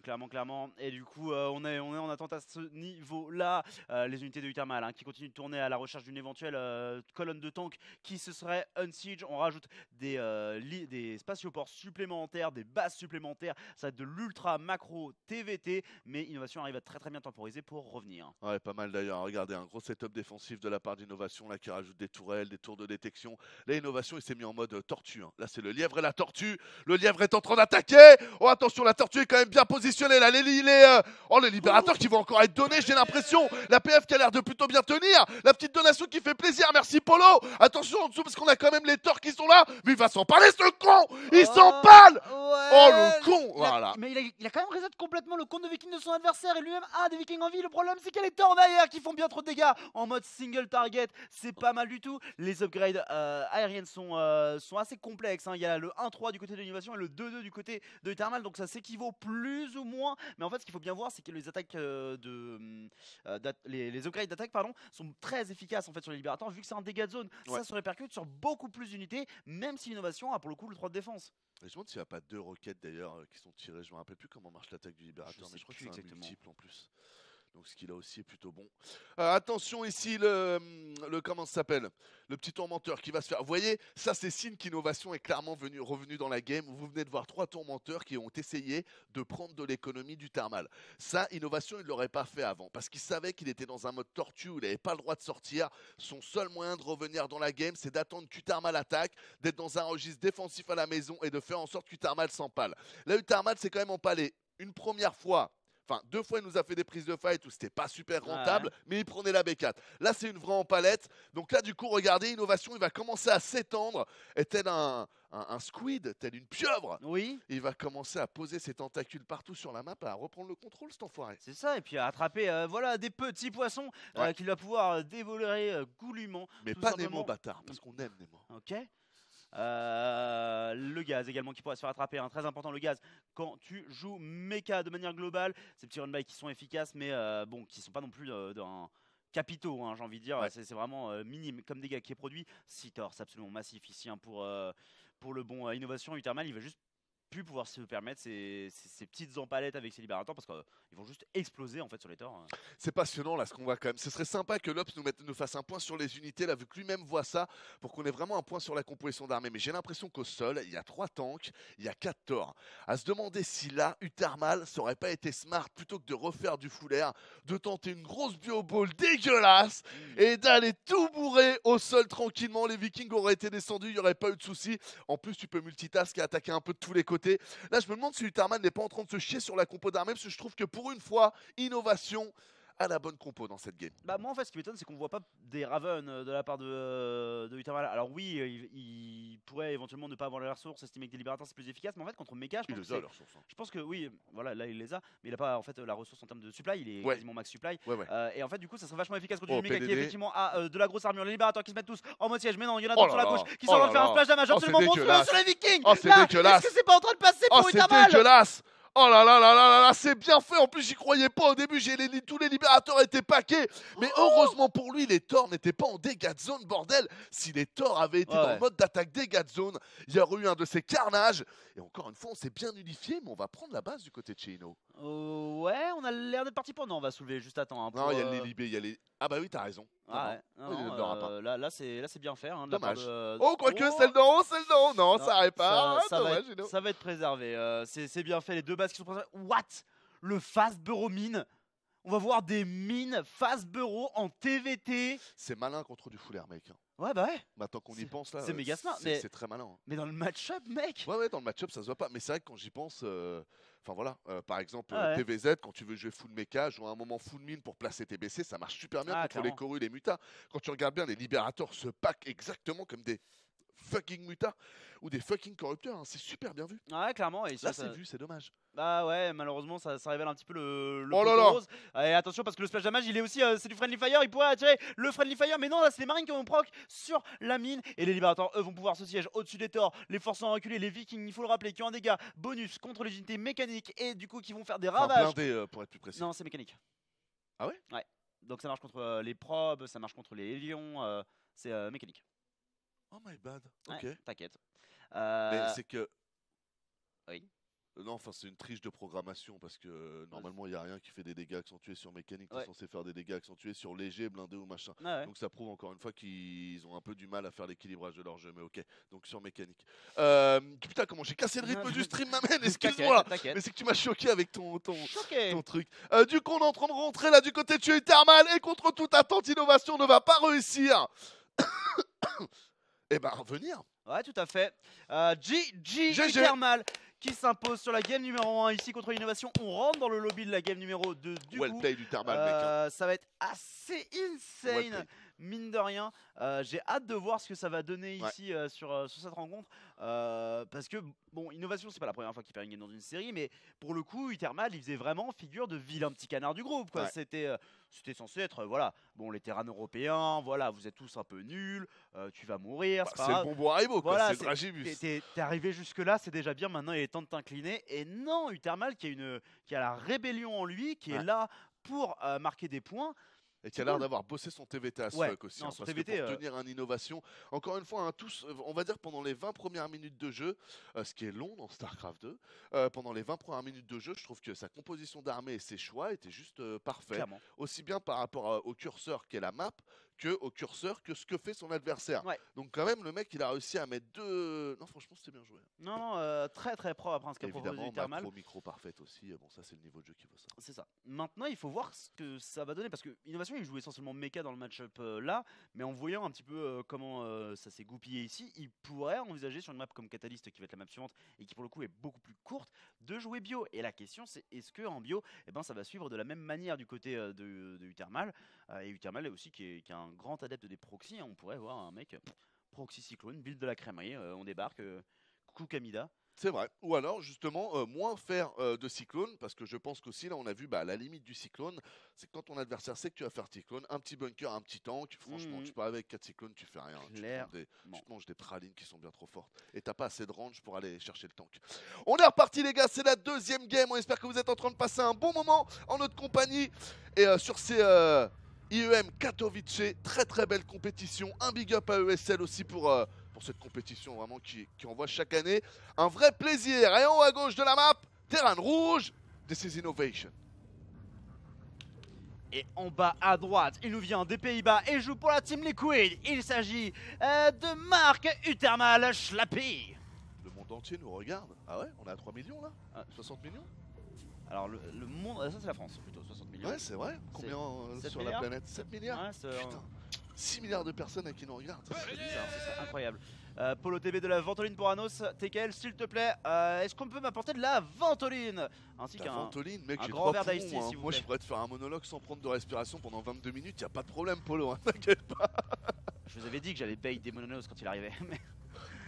Clairement. Et du coup, on est en attente à ce niveau-là. Les unités de Uthermal qui continuent de tourner à la recherche d'une éventuelle colonne de tank qui se serait unsiege. On rajoute des spatioports supplémentaires, des bases supplémentaires. Ça va être de l'ultra macro TVT. Mais Innovation arrive à très bien temporiser pour revenir. Ouais, pas mal d'ailleurs. Regardez, un gros setup défensif de la part d'Innovation là qui rajoute des tourelles, des tours de détection. Là, Innovation, il s'est mis en mode tortue. Hein. Là, c'est le lièvre et la tortue. Le lièvre est en train d'attaquer. Oh, attention, la tortue est quand même bien positionné là, les libérateurs qui vont encore être donnés, j'ai l'impression. La PF qui a l'air de plutôt bien tenir. La petite donation qui fait plaisir, merci Polo. Attention en dessous parce qu'on a quand même les torts qui sont là. Mais il va s'en parler ce con. Il s'empale. Oh le con. Voilà. Mais il a quand même reset complètement le compte de Viking de son adversaire et lui-même a des Vikings en vie. Le problème c'est qu'il y a les torts derrière qui font bien trop de dégâts en mode single target. C'est pas mal du tout. Les upgrades aériennes sont assez complexes. Hein. Il y a le 1-3 du côté de l'innovation et le 2-2 du côté de Thermal. Donc ça s'équivaut plus ou moins, mais en fait ce qu'il faut bien voir c'est que les attaques les upgrades d'attaque sont très efficaces en fait sur les libérateurs vu que c'est un dégât de zone. Ça se répercute sur beaucoup plus d'unités, même si l'innovation a pour le coup le 3 de défense. Et je me demande s'il n'y a pas 2 roquettes d'ailleurs qui sont tirées. Je me rappelle plus comment marche l'attaque du libérateur, mais je crois que c'est un multiple en plus. Donc ce qu'il a aussi est plutôt bon. Attention ici, comment ça s'appelle, le petit tourmenteur qui va se faire. Vous voyez, ça c'est signe qu'Innovation est clairement revenu dans la game. Vous venez de voir 3 tourmenteurs qui ont essayé de prendre de l'économie du thermal. Ça, Innovation, il ne l'aurait pas fait avant. Parce qu'il savait qu'il était dans un mode tortue où il n'avait pas le droit de sortir. Son seul moyen de revenir dans la game, c'est d'attendre qu'Uthermal attaque, d'être dans un registre défensif à la maison et de faire en sorte qu'Uthermal s'empale. Là, Uthermal s'est quand même empalé une première fois. Enfin, 2 fois, il nous a fait des prises de fight où c'était pas super rentable, mais il prenait la B4. Là, c'est une vraie empalette. Donc là, du coup, regardez, Innovation, il va commencer à s'étendre. Et tel un squid, tel une pieuvre. Oui. Il va commencer à poser ses tentacules partout sur la map, à reprendre le contrôle, cet enfoiré. C'est ça, et puis à attraper des petits poissons qu'il va pouvoir dévorer goulûment. Mais pas Nemo, bâtard, parce qu'on aime Nemo. Ok. Le gaz également qui pourrait se faire attraper, très important le gaz quand tu joues mecha de manière globale. Ces petits run-by qui sont efficaces mais qui sont pas non plus d'un capitaux, j'ai envie de dire. C'est vraiment minime comme dégâts qui est produit. Sitor, c'est absolument massif ici pour le bon Innovation. Uthermal, il va juste plus pouvoir se permettre ces petites empalettes avec ses libérateurs parce qu'ils vont juste exploser en fait sur les torts. C'est passionnant là ce qu'on voit quand même. Ce serait sympa que Lops nous fasse un point sur les unités là vu que lui-même voit ça pour qu'on ait vraiment un point sur la composition d'armée. Mais j'ai l'impression qu'au sol il y a 3 tanks, il y a 4 torts. À se demander si là Uthermal ça aurait pas été smart plutôt que de refaire du full air, de tenter une grosse bioball dégueulasse et d'aller tout bourrer au sol tranquillement. Les Vikings auraient été descendus, il n'y aurait pas eu de soucis. En plus tu peux multitask et attaquer un peu de tous les côtés. Là, je me demande si Uthermal n'est pas en train de se chier sur la compo d'armée parce que je trouve que pour une fois, Innovation a la bonne compo dans cette game. Bah moi en fait ce qui m'étonne c'est qu'on voit pas des Raven de la part de Uthermal. Alors oui il pourrait éventuellement ne pas avoir les ressources, estimer que des libérateurs c'est plus efficace, mais en fait contre Mecha je pense que oui voilà là il les a mais il a pas en fait la ressource en termes de supply, il est quasiment max supply et en fait du coup ça serait vachement efficace contre Mecha qui effectivement a de la grosse armure. Les libérateurs qui se mettent tous en mode siège mais non il y en a d'autres sur la gauche qui sont en train de faire un splash damage absolument monstrueux sur les Vikings. Oh c'est dégueulasse. Est-ce que c'est pas en train de passer pour Uthermal? C'est dégueulasse. Oh là là là là là, c'est bien fait. En plus, j'y croyais pas au début. Tous les libérateurs étaient paqués. Mais heureusement pour lui, les torts n'étaient pas en dégâts de zone, bordel. Si les torts avaient été dans le mode d'attaque dégâts de zone, il y aurait eu un de ces carnages. Et encore une fois, on s'est bien unifié, mais on va prendre la base du côté de chez Ino. Ouais, on a l'air d'être parti pour. Non, on va soulever juste attends. Hein, Non, il y a les libés, il y a les. Ah bah oui, t'as raison. Ah ouais. Non, il ne l'aura pas. Là c'est bien fait. Hein, de la part Dommage. de- Oh, quoique, celle d'en haut, celle d'en haut. Non, ça arrive pas. ça va Dommage, être, ça va être préservé. C'est bien fait. Les deux bases qui sont préservées. What? Le Fast Bureau mine. On va voir des mines Fast Bureau en TVT. C'est malin contre du full air, mec. Ouais, bah ouais. Maintenant qu'on y pense là, c'est méga smart, mais- c'est très malin. Mais dans le match-up, mec. Ouais, dans le match-up, ça se voit pas. Mais c'est vrai que quand j'y pense, enfin voilà, par exemple, Ah ouais. TVZ, quand tu veux jouer full mecha, jouer un moment full mine pour placer tes BC, ça marche super bien Ah, contre les clairement. Koru et les mutas. Quand tu regardes bien, les libérateurs se packent exactement comme des fucking mutas ou des fucking corrupteurs. Hein. C'est super bien vu. Ouais, clairement. Et Là, ça- c'est vu, c'est dommage. Bah ouais, malheureusement, ça révèle un petit peu le Oh là poteau là. rose. Et attention, parce que le splash damage, il est aussi, c'est du friendly fire. Il pourrait attirer le friendly fire, mais non, là, c'est les marines qui vont proc sur la mine. Et les libérateurs, eux, vont pouvoir se siège au-dessus des torts, les forçant à reculer. Les vikings, il faut le rappeler, qui ont un dégât bonus contre les unités mécaniques et du coup, qui vont faire des Enfin, ravages. blindé, pour être plus précis. Non, c'est mécanique. Ah ouais? Ouais. Donc ça marche contre les probes, ça marche contre les lions, c'est mécanique. Oh my bad. Ouais, Ok. t'inquiète. Mais c'est que. Oui. Non, enfin, c'est une triche de programmation parce que normalement, il n'y a rien qui fait des dégâts accentués sur mécanique. Tu Ouais. censé faire des dégâts accentués sur léger, blindé ou machin. Ah ouais. Donc ça prouve encore une fois qu'ils ont un peu du mal à faire l'équilibrage de leur jeu, mais ok. Donc sur mécanique. Putain, comment j'ai cassé le rythme du stream, ma man, excuse-moi. T'inquiète. Mais c'est que tu m'as choqué avec ton Choqué. truc. Du coup, on est en train de rentrer là du côté de chez Thermal et contre toute attente, Innovation ne va pas réussir. Et ben, revenir. Ouais, tout à fait. GG GG. Thermal qui s'impose sur la game numéro 1 ici contre l'innovation. On rentre dans le lobby de la game numéro 2 du Well coup. play du Thermal, mec. Hein. Ça va être assez Well insane, play. mine de rien. J'ai hâte de voir ce que ça va donner Ouais. ici sur cette rencontre. Parce que, bon, Innovation, c'est pas la première fois qu'il perd une game dans une série, mais pour le coup, Thermal, il faisait vraiment figure de vilain petit canard du groupe. Quoi. Ouais. C'était censé être, voilà, bon, les terrains européens, voilà, vous êtes tous un peu nuls, tu vas mourir, Bah, c'est pas c'est grave. le bon Haribo, quoi. Voilà, C'est le Dragibus. T'es arrivé jusque là, c'est déjà bien. Maintenant, il est temps de t'incliner. Et non, Uthermal qui a la rébellion en lui, qui est Ouais. là pour marquer des points. Et qui a l'air d'avoir bossé son TVT à ce Ouais, fuck aussi. non, Hein, son parce TVT, que pour tenir un innovation, encore une fois, hein, tous, on va dire pendant les 20 premières minutes de jeu, ce qui est long dans StarCraft 2, pendant les 20 premières minutes de jeu, je trouve que sa composition d'armée et ses choix étaient juste parfaits. Clairement. Aussi bien par rapport au curseur qu'est la map, que au curseur que ce que fait son adversaire. Ouais. Donc quand même, le mec, il a réussi à mettre deux... Non, franchement, c'était bien joué. Non, très très propre après ce qu'a proposé Évidemment, Uthermal. macro, micro parfaite aussi. Bon, ça, c'est le niveau de jeu qui vaut ça. C'est ça. Maintenant, il faut voir ce que ça va donner parce que Innovation, il joue essentiellement mecha dans le match-up là, mais en voyant un petit peu comment ça s'est goupillé ici, il pourrait envisager sur une map comme Catalyst qui va être la map suivante et qui pour le coup est beaucoup plus courte, de jouer bio. Et la question, c'est est-ce que en bio, eh ben, ça va suivre de la même manière du côté de Uthermal et Uthermal aussi qui est un grand adepte des proxys. Hein, on pourrait voir un mec proxy cyclone, build de la crèmerie, on débarque, coucou Kamida. C'est vrai. Ou alors, justement, moins faire de cyclone, parce que je pense qu'aussi, là, on a vu la limite du cyclone, c'est que quand ton adversaire sait que tu vas faire cyclone, un petit bunker, un petit tank, franchement, tu pars avec 4 cyclones, tu fais rien. Tu te manges des pralines qui sont bien trop fortes. Et t'as pas assez de range pour aller chercher le tank. On est reparti, les gars, c'est la deuxième game. On espère que vous êtes en train de passer un bon moment en notre compagnie. Et sur ces IEM Katowice, très très belle compétition. Un big up à ESL aussi pour cette compétition vraiment qui envoie chaque année un vrai plaisir. Et en haut à gauche de la map, terrain rouge, This is Innovation. Et en bas à droite, il nous vient des Pays-Bas et joue pour la Team Liquid. Il s'agit de Marc Uthermal Schlappy. Le monde entier nous regarde. Ah ouais, on est à 3 millions là, 60 millions. Alors le monde, ça c'est la France plutôt, 60 millions. Ouais, c'est vrai. Combien 7 sur milliards la planète? 7 milliards. Ouais, Putain, 6 milliards de personnes qui nous regardent. c'est bizarre, c'est incroyable. Polo TB de la ventoline pour Anos. TKL, s'il te plaît, est-ce qu'on peut m'apporter de la ventoline ainsi Ta qu'un ventoline, mec, un j'ai grand 3 verre d'ice tea, poumons, hein. s'il vous Moi, plaît. je pourrais te faire un monologue sans prendre de respiration pendant 22 minutes. Y a pas de problème, Polo, hein, t'inquiète pas. Je vous avais dit que j'allais bait des mononos quand il arrivait. Mais...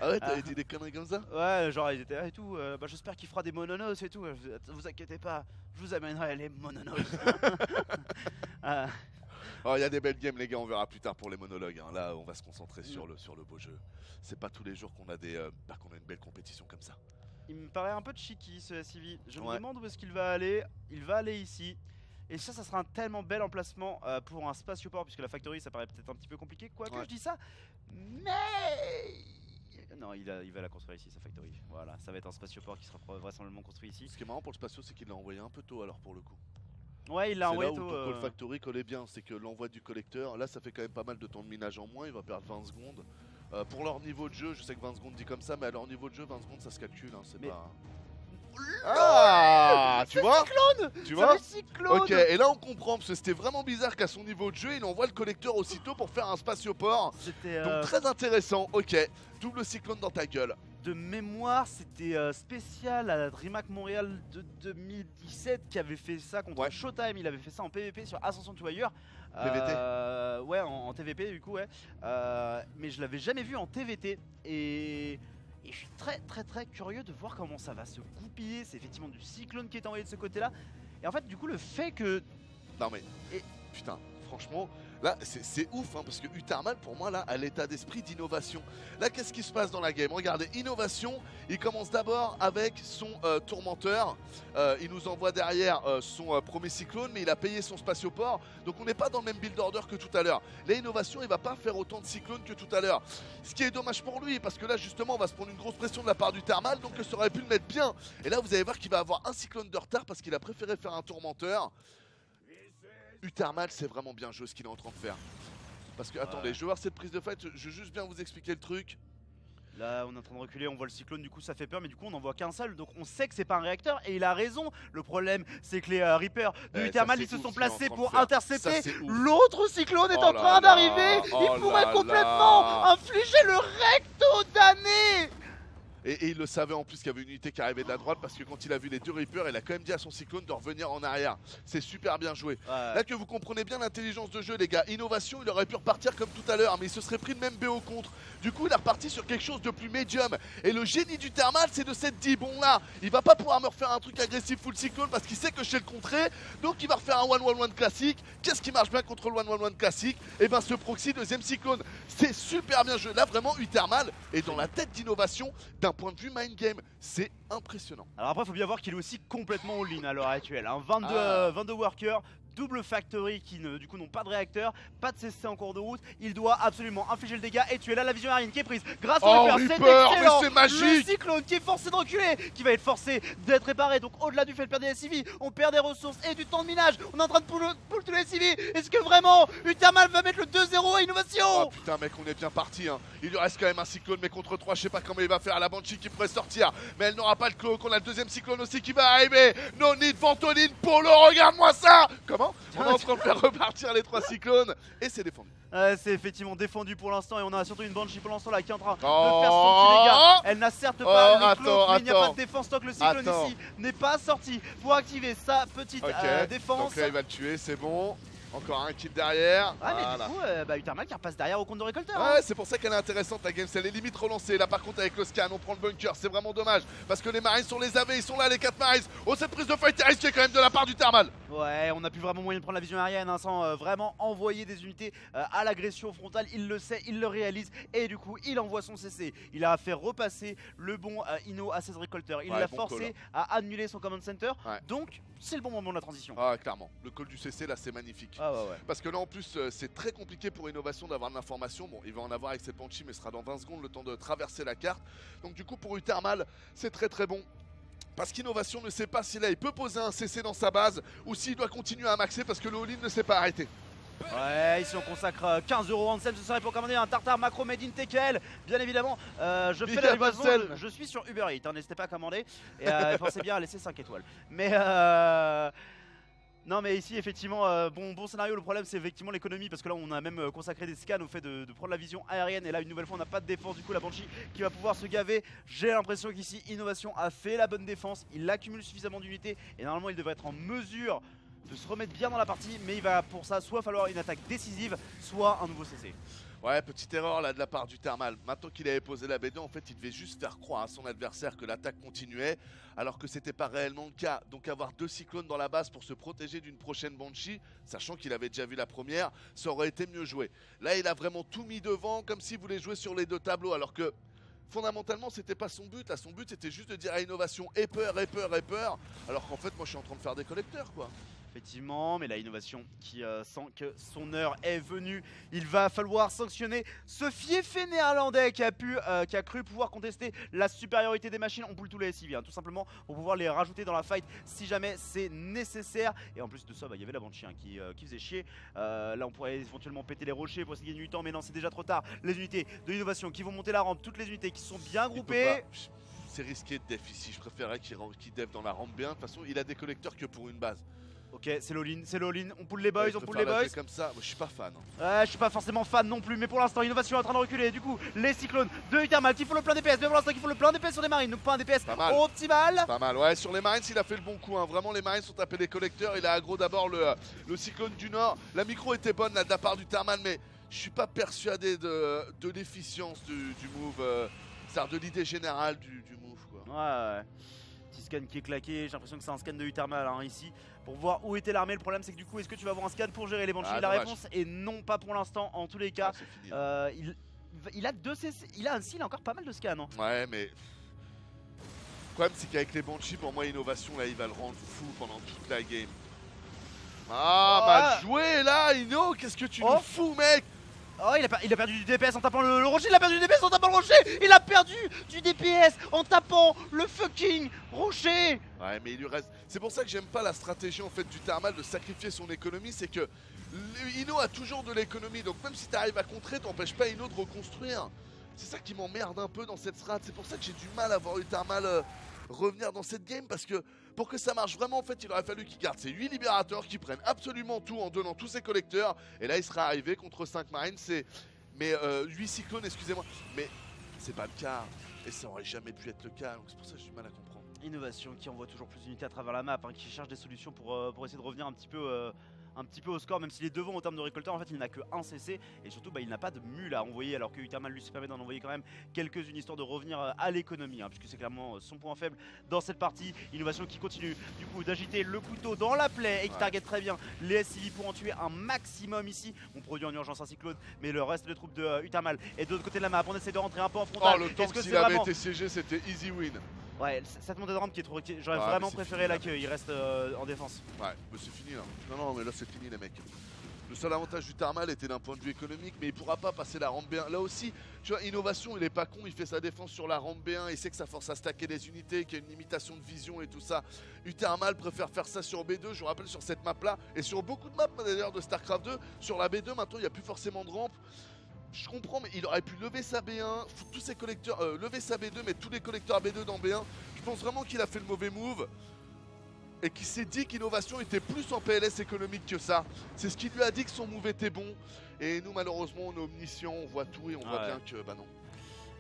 Ah ouais, t'avais dit des conneries comme ça? Ouais, genre ils étaient là et tout. J'espère qu'il fera des mononos et tout. Vous inquiétez pas, je vous amènerai les mononos. Oh, y a des belles games, les gars, on verra plus tard pour les monologues. Hein. Là, on va se concentrer sur le beau jeu. C'est pas tous les jours qu'on a qu'on a une belle compétition comme ça. Il me paraît un peu cheeky ce SCV. Je me Ouais. demande où est-ce qu'il va aller. Il va aller ici. Et ça sera un tellement bel emplacement pour un spatioport, puisque la factory ça paraît peut-être un petit peu compliqué. Quoique Ouais. je dis ça, mais non, il va la construire ici, sa factory. Voilà, ça va être un spatioport qui sera vraisemblablement construit ici. Ce qui est marrant pour le spatio, c'est qu'il l'a envoyé un peu tôt alors pour le coup. Ouais, il l'a C'est là envoyé où tôt. ton Call Factory collait bien, c'est que l'envoi du collecteur, là ça fait quand même pas mal de temps de minage en moins, il va perdre 20 secondes. Pour leur niveau de jeu, je sais que 20 secondes dit comme ça, mais à leur niveau de jeu, 20 secondes ça se calcule, hein, c'est Mais- pas... Ah, tu vois Cyclone. Tu vois Cyclone. Ok, et là on comprend, parce que c'était vraiment bizarre qu'à son niveau de jeu, il envoie le collecteur aussitôt pour faire un spatioport. C'était Donc très intéressant, ok, double cyclone dans ta gueule. de mémoire, c'était spécial à la DreamHack Montréal de 2017 qui avait fait ça contre Ouais. Showtime. Il avait fait ça en PVP sur Ascension to Higher. PVT. Ouais, en TVP du coup, ouais. Mais je l'avais jamais vu en TVT et je suis très curieux de voir comment ça va se goupiller. C'est effectivement du cyclone qui est envoyé de ce côté-là. Et en fait, du coup, le fait que Non mais, putain, franchement, là c'est ouf, hein, parce que Utarmal pour moi là a l'état d'esprit d'innovation. Là qu'est-ce qui se passe dans la game? Regardez, innovation, il commence d'abord avec son tourmenteur, il nous envoie derrière son premier cyclone, mais il a payé son spatioport, donc on n'est pas dans le même build order que tout à l'heure. Là innovation, il va pas faire autant de cyclones que tout à l'heure, ce qui est dommage pour lui, parce que là justement on va se prendre une grosse pression de la part du Thermal, donc ça aurait pu le mettre bien. Et là vous allez voir qu'il va avoir un cyclone de retard parce qu'il a préféré faire un tourmenteur. Utarmal, c'est vraiment bien joué ce qu'il est en train de faire. Parce que, attendez, je vais voir cette prise de fight, je veux juste bien vous expliquer le truc. là, on est en train de reculer, on voit le cyclone, du coup ça fait peur, mais du coup on n'en voit qu'un seul, donc on sait que c'est pas un réacteur, et il a raison. Le problème, c'est que les Reapers de Ouais, Utarmal, ça, ils c'est se ouf sont ce qu'il est en placés train de pour faire. Ça, intercepter. c'est ouf. L'autre cyclone est Oh en là train là, d'arriver. oh Il pourrait là complètement là. infliger le recto d'année. Et il le savait en plus qu'il y avait une unité qui arrivait de la droite, parce que quand il a vu les deux Reapers, il a quand même dit à son cyclone de revenir en arrière. C'est super bien joué. Là que vous comprenez bien l'intelligence de jeu les gars, innovation, il aurait pu repartir comme tout à l'heure, mais il se serait pris le même BO contre. Du coup il est reparti sur quelque chose de plus médium. Et le génie du Thermal, c'est de s'être dit, bon là, il va pas pouvoir me refaire un truc agressif full cyclone parce qu'il sait que je sais le contrer, donc il va refaire un 1-1-1 classique. Qu'est-ce qui marche bien contre le 1-1-1 classique? Et ben ce proxy deuxième cyclone, c'est super bien joué. Là vraiment Utarmal est dans la tête d'innovation d'un point de vue mind game, c'est impressionnant. Alors après, il faut bien voir qu'il est aussi complètement all-in à l'heure actuelle. Hein. 22 workers, double factory qui du coup n'ont pas de réacteur, pas de CC en cours de route. Il doit absolument infliger le dégât et tuer. Là la vision aérienne qui est prise grâce au Reaper, c'est Reaper, mais excellent. c'est magique. Le cyclone qui est forcé de reculer, qui va être forcé d'être réparé. Donc au-delà du fait de perdre des SCV, on perd des ressources et du temps de minage. On est en train de pull tous les SCV. Est-ce que vraiment Utarmal va mettre le 2-0 à Innovation? Oh putain mec, on est bien parti hein. Il lui reste quand même un cyclone, mais contre 3 je sais pas comment il va faire. La Banshee qui pourrait sortir, mais elle n'aura pas le cloak. On a le deuxième cyclone aussi qui va arriver. No need Ventoline, Polo, regarde-moi ça. Comment? On est en train de faire repartir les 3 cyclones. Et c'est défendu. C'est effectivement défendu pour l'instant et on a surtout une Banshee pour l'instant là qui est en train de Oh. faire son petit dégât. Elle n'a certes pas le cloak, attends, mais il n'y a pas attends. de défense tant que le cyclone Attends. ici n'est pas sorti pour activer sa petite Ok, défense. donc là il va le tuer, c'est bon. Encore un kill derrière. Ah mais Voilà. du coup Utarmal qui repasse derrière au compte de récolteur. Ouais, c'est pour ça qu'elle est intéressante la game, elle est limite relancée. Là par contre avec le scan, on prend le bunker, c'est vraiment dommage. Parce que les Marines sont les AV, ils sont là les 4 Marines. Oh cette prise de fight est risquée quand même de la part du Thermal. Ouais, on n'a plus vraiment moyen de prendre la vision aérienne hein, sans vraiment envoyer des unités à l'agression frontale. Il le sait, il le réalise et du coup il envoie son CC. Il a fait repasser le bon Inno à ses récolteurs. Il Ouais, l'a bon forcé call, à annuler son command center. Ouais. Donc c'est le bon moment de la transition. Ah clairement, le call du CC là c'est magnifique. Ah ouais. Parce que là en plus c'est très compliqué pour Innovation d'avoir de l'information. Bon il va en avoir avec cette Banshee mais ce sera dans 20 secondes le temps de traverser la carte. Donc du coup pour Utarmal c'est très bon. Parce qu'Innovation ne sait pas si là il peut poser un CC dans sa base ou s'il doit continuer à maxer parce que le all-in ne s'est pas arrêté. Ouais, ici on consacre 15 € Ansem, ce serait pour commander un tartare macro made in Tekel. Bien évidemment, je fais la livraison, je suis sur Uber Eats, hein, n'hésitez pas à commander. Et pensez bien à laisser 5 étoiles. Mais non mais ici effectivement bon scénario. Le problème c'est effectivement l'économie parce que là on a même consacré des scans au fait de prendre la vision aérienne. Et là une nouvelle fois on n'a pas de défense, du coup la Banshee qui va pouvoir se gaver. J'ai l'impression qu'ici Innovation a fait la bonne défense. Il accumule suffisamment d'unités et normalement il devrait être en mesure de se remettre bien dans la partie. Mais il va pour ça soit falloir une attaque décisive, soit un nouveau CC. Ouais, petite erreur là de la part du Thermal. Maintenant qu'il avait posé la B2, en fait, il devait juste faire croire à son adversaire que l'attaque continuait, alors que c'était pas réellement le cas. Donc avoir 2 cyclones dans la base pour se protéger d'une prochaine Banshee, sachant qu'il avait déjà vu la première, ça aurait été mieux joué. Là, il a vraiment tout mis devant, comme s'il voulait jouer sur les 2 tableaux, alors que fondamentalement, c'était pas son but. Là, son but, c'était juste de dire à Innovation, aie peur, alors qu'en fait, moi, je suis en train de faire des collecteurs, quoi. Effectivement, mais la innovation qui sent que son heure est venue. Il va falloir sanctionner ce fiefé néerlandais qui a cru pouvoir contester la supériorité des machines. On boule tous les SIV, hein, tout simplement pour pouvoir les rajouter dans la fight si jamais c'est nécessaire. Et en plus de ça, il y avait la Banshee hein, qui faisait chier. Là, on pourrait éventuellement péter les rochers pour essayer de gagner du temps, mais non, c'est déjà trop tard. Les unités de l'innovation qui vont monter la rampe, toutes les unités qui sont bien groupées. C'est risqué de def ici, je préférerais qu'il def dans la rampe bien. De toute façon, il a des collecteurs que pour une base. Ok, c'est l'all-in, on pull les boys, on pull les boys. Comme ça, moi, je suis pas fan. Je suis pas forcément fan non plus, mais pour l'instant, innovation est en train de reculer. Du coup, les cyclones de Utermal qui font le plein DPS, mais pour l'instant, qui font le plein DPS sur des marines, donc pas un DPS optimal. Pas mal, ouais, sur les marines, il a fait le bon coup. Hein. Vraiment, les marines sont tapés les collecteurs. Il a aggro d'abord le cyclone du Nord. La micro était bonne là de la part d'Utermal, mais je suis pas persuadé de l'efficience du move, c'est-à-dire de l'idée générale du move. Quoi. Ouais. Petit scan qui est claqué, j'ai l'impression que c'est un scan de Utermal hein, ici. Pour voir où était l'armée, le problème c'est que du coup est-ce que tu vas avoir un scan pour gérer les Banshees? La réponse est non, pas pour l'instant en tous les cas. Fini, il a 2 CC, il a encore pas mal de scans. Hein. Ouais mais le problème c'est qu'avec les Banshees pour moi innovation là il va le rendre fou pendant toute la game. Mal joué là Ino, qu'est-ce que tu nous fous mec? Oh, il a perdu du DPS en tapant le rocher, il a perdu du DPS en tapant le rocher, il a perdu du DPS en tapant le fucking rocher. Ouais mais il lui reste, c'est pour ça que j'aime pas la stratégie en fait du Thermal de sacrifier son économie, c'est que Ino a toujours de l'économie, donc même si tu arrives à contrer, t'empêches pas Ino de reconstruire. C'est ça qui m'emmerde un peu dans cette strat, c'est pour ça que j'ai du mal à voir le Thermal revenir dans cette game, parce que pour que ça marche vraiment en fait il aurait fallu qu'il garde ses 8 libérateurs, qui prennent absolument tout en donnant tous ses collecteurs, et là il serait arrivé contre 5 marines, mais 8 cyclones excusez-moi, mais c'est pas le cas, et ça aurait jamais pu être le cas, donc c'est pour ça que j'ai du mal à comprendre. Innovation qui envoie toujours plus d'unités à travers la map, hein, qui cherche des solutions pour essayer de revenir un petit peu au score, même s'il est devant en termes de récolteurs. En fait il n'a que 1 CC et surtout il n'a pas de mule à envoyer, alors que Utermal lui se permet d'en envoyer quand même quelques-unes histoire de revenir à l'économie hein, puisque c'est clairement son point faible dans cette partie. Innovation qui continue du coup d'agiter le couteau dans la plaie et qui target très bien les SCV pour en tuer un maximum ici. On produit en urgence un cyclone, mais le reste des troupes de Utermal est de l'autre côté de la map. On essaie de rentrer un peu en frontal. Le temps s'il avait été siégé c'était easy win. Ouais, cette montée de rampe qui est trop... J'aurais vraiment préféré là qu'il reste en défense. Ouais, mais c'est fini là. Non, mais là c'est fini les mecs. Le seul avantage du Thermal était d'un point de vue économique, mais il pourra pas passer la rampe B1. Là aussi, tu vois, Innovation, il est pas con, il fait sa défense sur la rampe B1, il sait que ça force à stacker les unités, qu'il y a une limitation de vision et tout ça. Utermal préfère faire ça sur B2, je vous rappelle, sur cette map là, et sur beaucoup de maps d'ailleurs de StarCraft 2, sur la B2 maintenant il n'y a plus forcément de rampe. Je comprends, mais il aurait pu lever sa B1, tous ses collecteurs, lever sa B2, mettre tous les collecteurs B2 dans B1. Je pense vraiment qu'il a fait le mauvais move et qu'il s'est dit qu'Innovation était plus en PLS économique que ça. C'est ce qui lui a dit que son move était bon. Et nous, malheureusement, on est omniscients, on voit tout et on voit bien que bah non.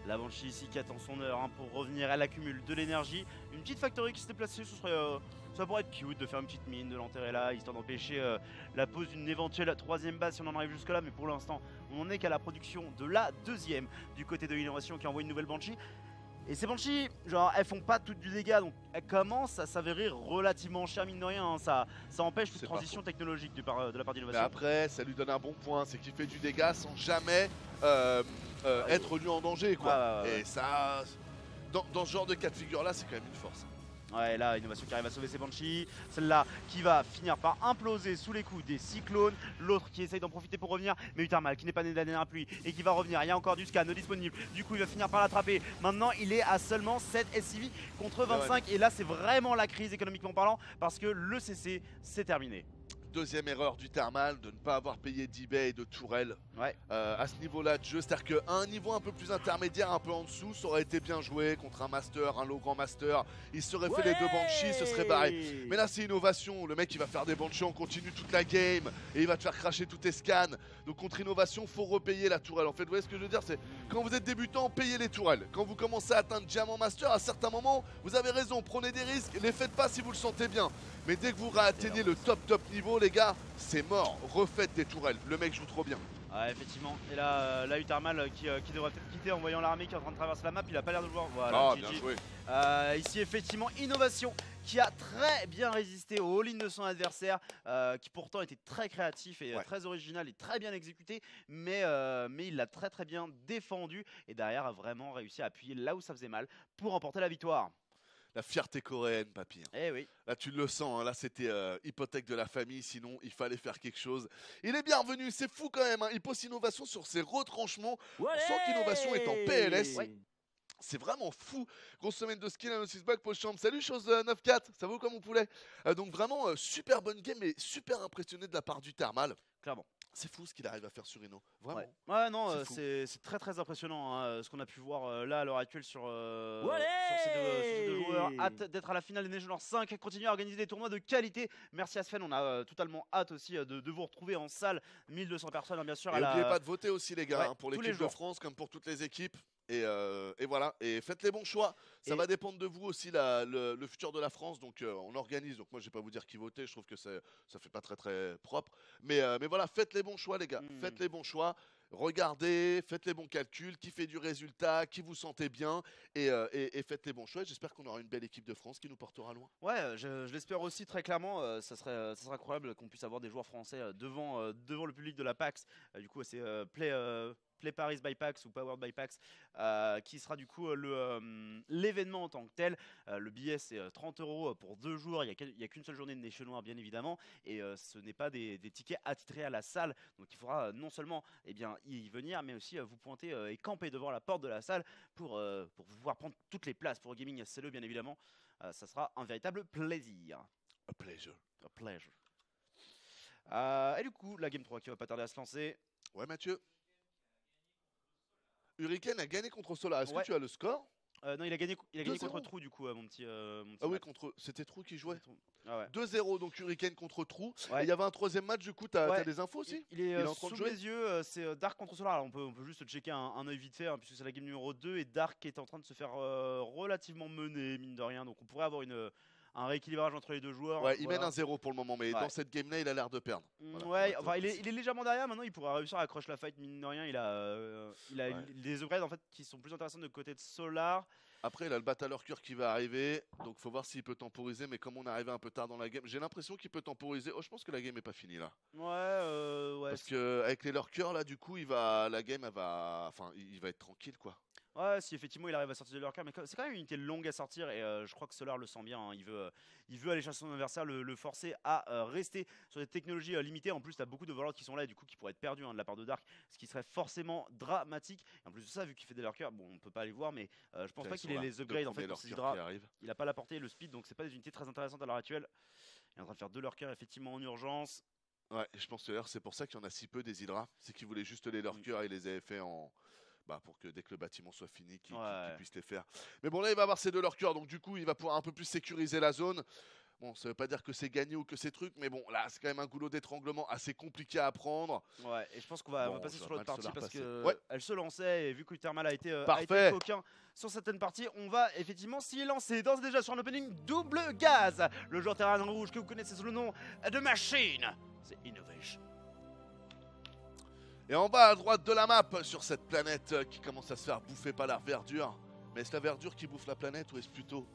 La Banshee ici qui attend son heure hein, pour revenir, elle accumule de l'énergie. Une petite factory qui s'était placée, ça pourrait être cute de faire une petite mine, de l'enterrer là, histoire d'empêcher la pose d'une éventuelle 3ème base si on en arrive jusque là. Mais pour l'instant, on n'en est qu'à la production de la 2ème du côté de l'innovation qui envoie une nouvelle Banshee. Et ces Banshees, genre, elles font pas toutes du dégât, donc elles commencent à s'avérer relativement chères mine de rien. Hein. Ça empêche toute transition technologique de la part d'innovation. Mais après, ça lui donne un bon point, c'est qu'il fait du dégât sans jamais être lui en danger, quoi. Et ça, dans ce genre de cas de figure là, c'est quand même une force. Ouais, là, Innovation qui arrive à sauver ses Banshees. Celle-là qui va finir par imploser sous les coups des cyclones. L'autre qui essaye d'en profiter pour revenir. Mais Utermal qui n'est pas né de la dernière pluie et qui va revenir. Il y a encore du scan disponible. Du coup, il va finir par l'attraper. Maintenant, il est à seulement 7 SCV contre 25. Et là, c'est vraiment la crise économiquement parlant parce que le CC, c'est terminé. Deuxième erreur du Thermal, de ne pas avoir payé d'eBay et de tourelle à ce niveau-là de jeu. C'est-à-dire qu'à un niveau un peu plus intermédiaire, un peu en dessous, ça aurait été bien joué contre un master, un low grand master. Il serait fait les 2 Banshees, ce serait barré. Mais là, c'est Innovation. Le mec, il va faire des Banshees en continu toute la game et il va te faire cracher tous tes scans. Donc contre Innovation, faut repayer la tourelle. En fait, vous voyez ce que je veux dire, c'est quand vous êtes débutant, payez les tourelles. Quand vous commencez à atteindre Diamant Master, à certains moments, vous avez raison, prenez des risques, les faites pas si vous le sentez bien. Mais dès que vous atteignez le top niveau, les gars, c'est mort. Refaites des tourelles. Le mec joue trop bien. Ouais, effectivement. Et là, Utermal qui devrait peut-être quitter en voyant l'armée qui est en train de traverser la map. Il a pas l'air de le voir. Voilà, bien joué. Ici, effectivement, Innovation qui a très bien résisté au all-in de son adversaire, qui pourtant était très créatif et très original et très bien exécuté, mais il l'a très bien défendu et derrière a vraiment réussi à appuyer là où ça faisait mal pour remporter la victoire. La fierté coréenne, papy. Eh oui. Là, tu le sens. Hein. Là, c'était hypothèque de la famille. Sinon, il fallait faire quelque chose. Il est bienvenu. C'est fou quand même. Hein. Il pose innovation sur ses retranchements. On sent qu'innovation est en PLS. Ouais. C'est vraiment fou. Grosse semaine de skill, un 6 back, pause chambre. Salut, chose 9-4. Ça vaut comme mon poulet. Donc, vraiment, super bonne game et super impressionné de la part du Thermal. Clairement. C'est fou ce qu'il arrive à faire sur Ino. Vraiment. Ouais, non, C'est c'est très très impressionnant ce qu'on a pu voir là à l'heure actuelle sur ces deux joueurs. Hâte d'être à la finale des Nations 5, continuer à organiser des tournois de qualité. Merci à Sven, on a totalement hâte aussi de vous retrouver en salle. 1200 personnes, hein, bien sûr. Et n'oubliez pas de voter aussi, les gars, hein, pour tous les l'équipe de jours. France comme pour toutes les équipes. Et voilà, et faites les bons choix. Ça va dépendre de vous aussi le futur de la France. Donc on organise. Donc moi je vais pas vous dire qui voter. Je trouve que ça fait pas très très propre. Mais voilà, faites les bons choix, les gars. Faites les bons choix. Regardez, faites les bons calculs, qui fait du résultat, qui vous sentez bien, et faites les bons choix. J'espère qu'on aura une belle équipe de France qui nous portera loin. Ouais, je l'espère aussi très clairement. Ça serait incroyable qu'on puisse avoir des joueurs français devant le public de la PAX. Du coup, c'est Play Paris by PAX ou Powered by PAX qui sera du coup l'événement en tant que tel. Le billet c'est 30 € pour 2 jours. Il n'y a qu'une seule journée de Nation Noir bien évidemment, et ce n'est pas des tickets attitrés à la salle. Donc il faudra non seulement y venir, mais aussi vous pointer et camper devant la porte de la salle pour pouvoir prendre toutes les places pour Gaming SLE bien évidemment. Ça sera un véritable plaisir. A pleasure. A pleasure. Et du coup la Game 3 qui va pas tarder à se lancer. Ouais, Mathieu. Hurricane a gagné contre Solar. Est-ce que tu as le score? Non, il a gagné contre Trou du coup, mon petit. Ah oui, c'était Trou qui jouait. Ah ouais. 2-0 donc Hurricane contre Trou. Ouais. Il y avait un troisième match, du coup, t'as des infos aussi? Il est en train de sous jouer mes yeux, c'est Dark contre Solar. Alors, on peut juste checker un œil vite fait, hein, puisque c'est la game numéro 2 et Dark est en train de se faire relativement mener, mine de rien. Donc on pourrait avoir un rééquilibrage entre les deux joueurs. Ouais, il mène 1-0 pour le moment, mais dans cette game-là, il a l'air de perdre. Voilà, ouais, enfin, il est légèrement derrière. Maintenant, il pourra réussir à accrocher la fight, mine de rien. Il a des upgrades en fait qui sont plus intéressants de côté de Solar. Après, il a le Battlelurker qui va arriver, donc faut voir s'il peut temporiser. Mais comme on est arrivé un peu tard dans la game, j'ai l'impression qu'il peut temporiser. Oh, je pense que la game est pas finie là. Ouais. Parce que avec les lurkers là, du coup, il va être tranquille quoi. Ouais, si effectivement il arrive à sortir de leur cœur, mais c'est quand même une unité longue à sortir et je crois que Solar le sent bien. Hein. Il veut aller chercher son adversaire, le forcer à rester sur des technologies limitées. En plus, tu as beaucoup de voleurs qui sont là et du coup qui pourraient être perdus de la part de Dark, ce qui serait forcément dramatique. Et en plus de ça, vu qu'il fait des lurkers, bon, on peut pas les voir, mais je pense pas qu'il ait les upgrades en fait pour ces hydras. Il a pas la portée et le speed, donc c'est pas des unités très intéressantes à l'heure actuelle. Il est en train de faire 2 lurkers effectivement en urgence. Ouais, je pense d'ailleurs c'est pour ça qu'il y en a si peu des hydras, c'est qu'ils voulaient juste les lurkers et les avaient fait en. Pour que dès que le bâtiment soit fini, qu'il puisse les faire. Mais bon, là, il va avoir ses 2 lurkers, donc du coup, il va pouvoir un peu plus sécuriser la zone. Bon, ça veut pas dire que c'est gagné ou que c'est truc, mais bon, là, c'est quand même un goulot d'étranglement assez compliqué à prendre. Ouais, et je pense qu'on va passer sur l'autre partie parce que elle se lançait et vu que Thermal a été coquin sur certaines parties, on va effectivement s'y lancer. D'ores et déjà sur un opening double gaz. Le joueur terrain rouge que vous connaissez sous le nom de Machine, c'est Innovation. Et en bas à droite de la map, sur cette planète qui commence à se faire bouffer par la verdure. Mais est-ce la verdure qui bouffe la planète ou est-ce plutôt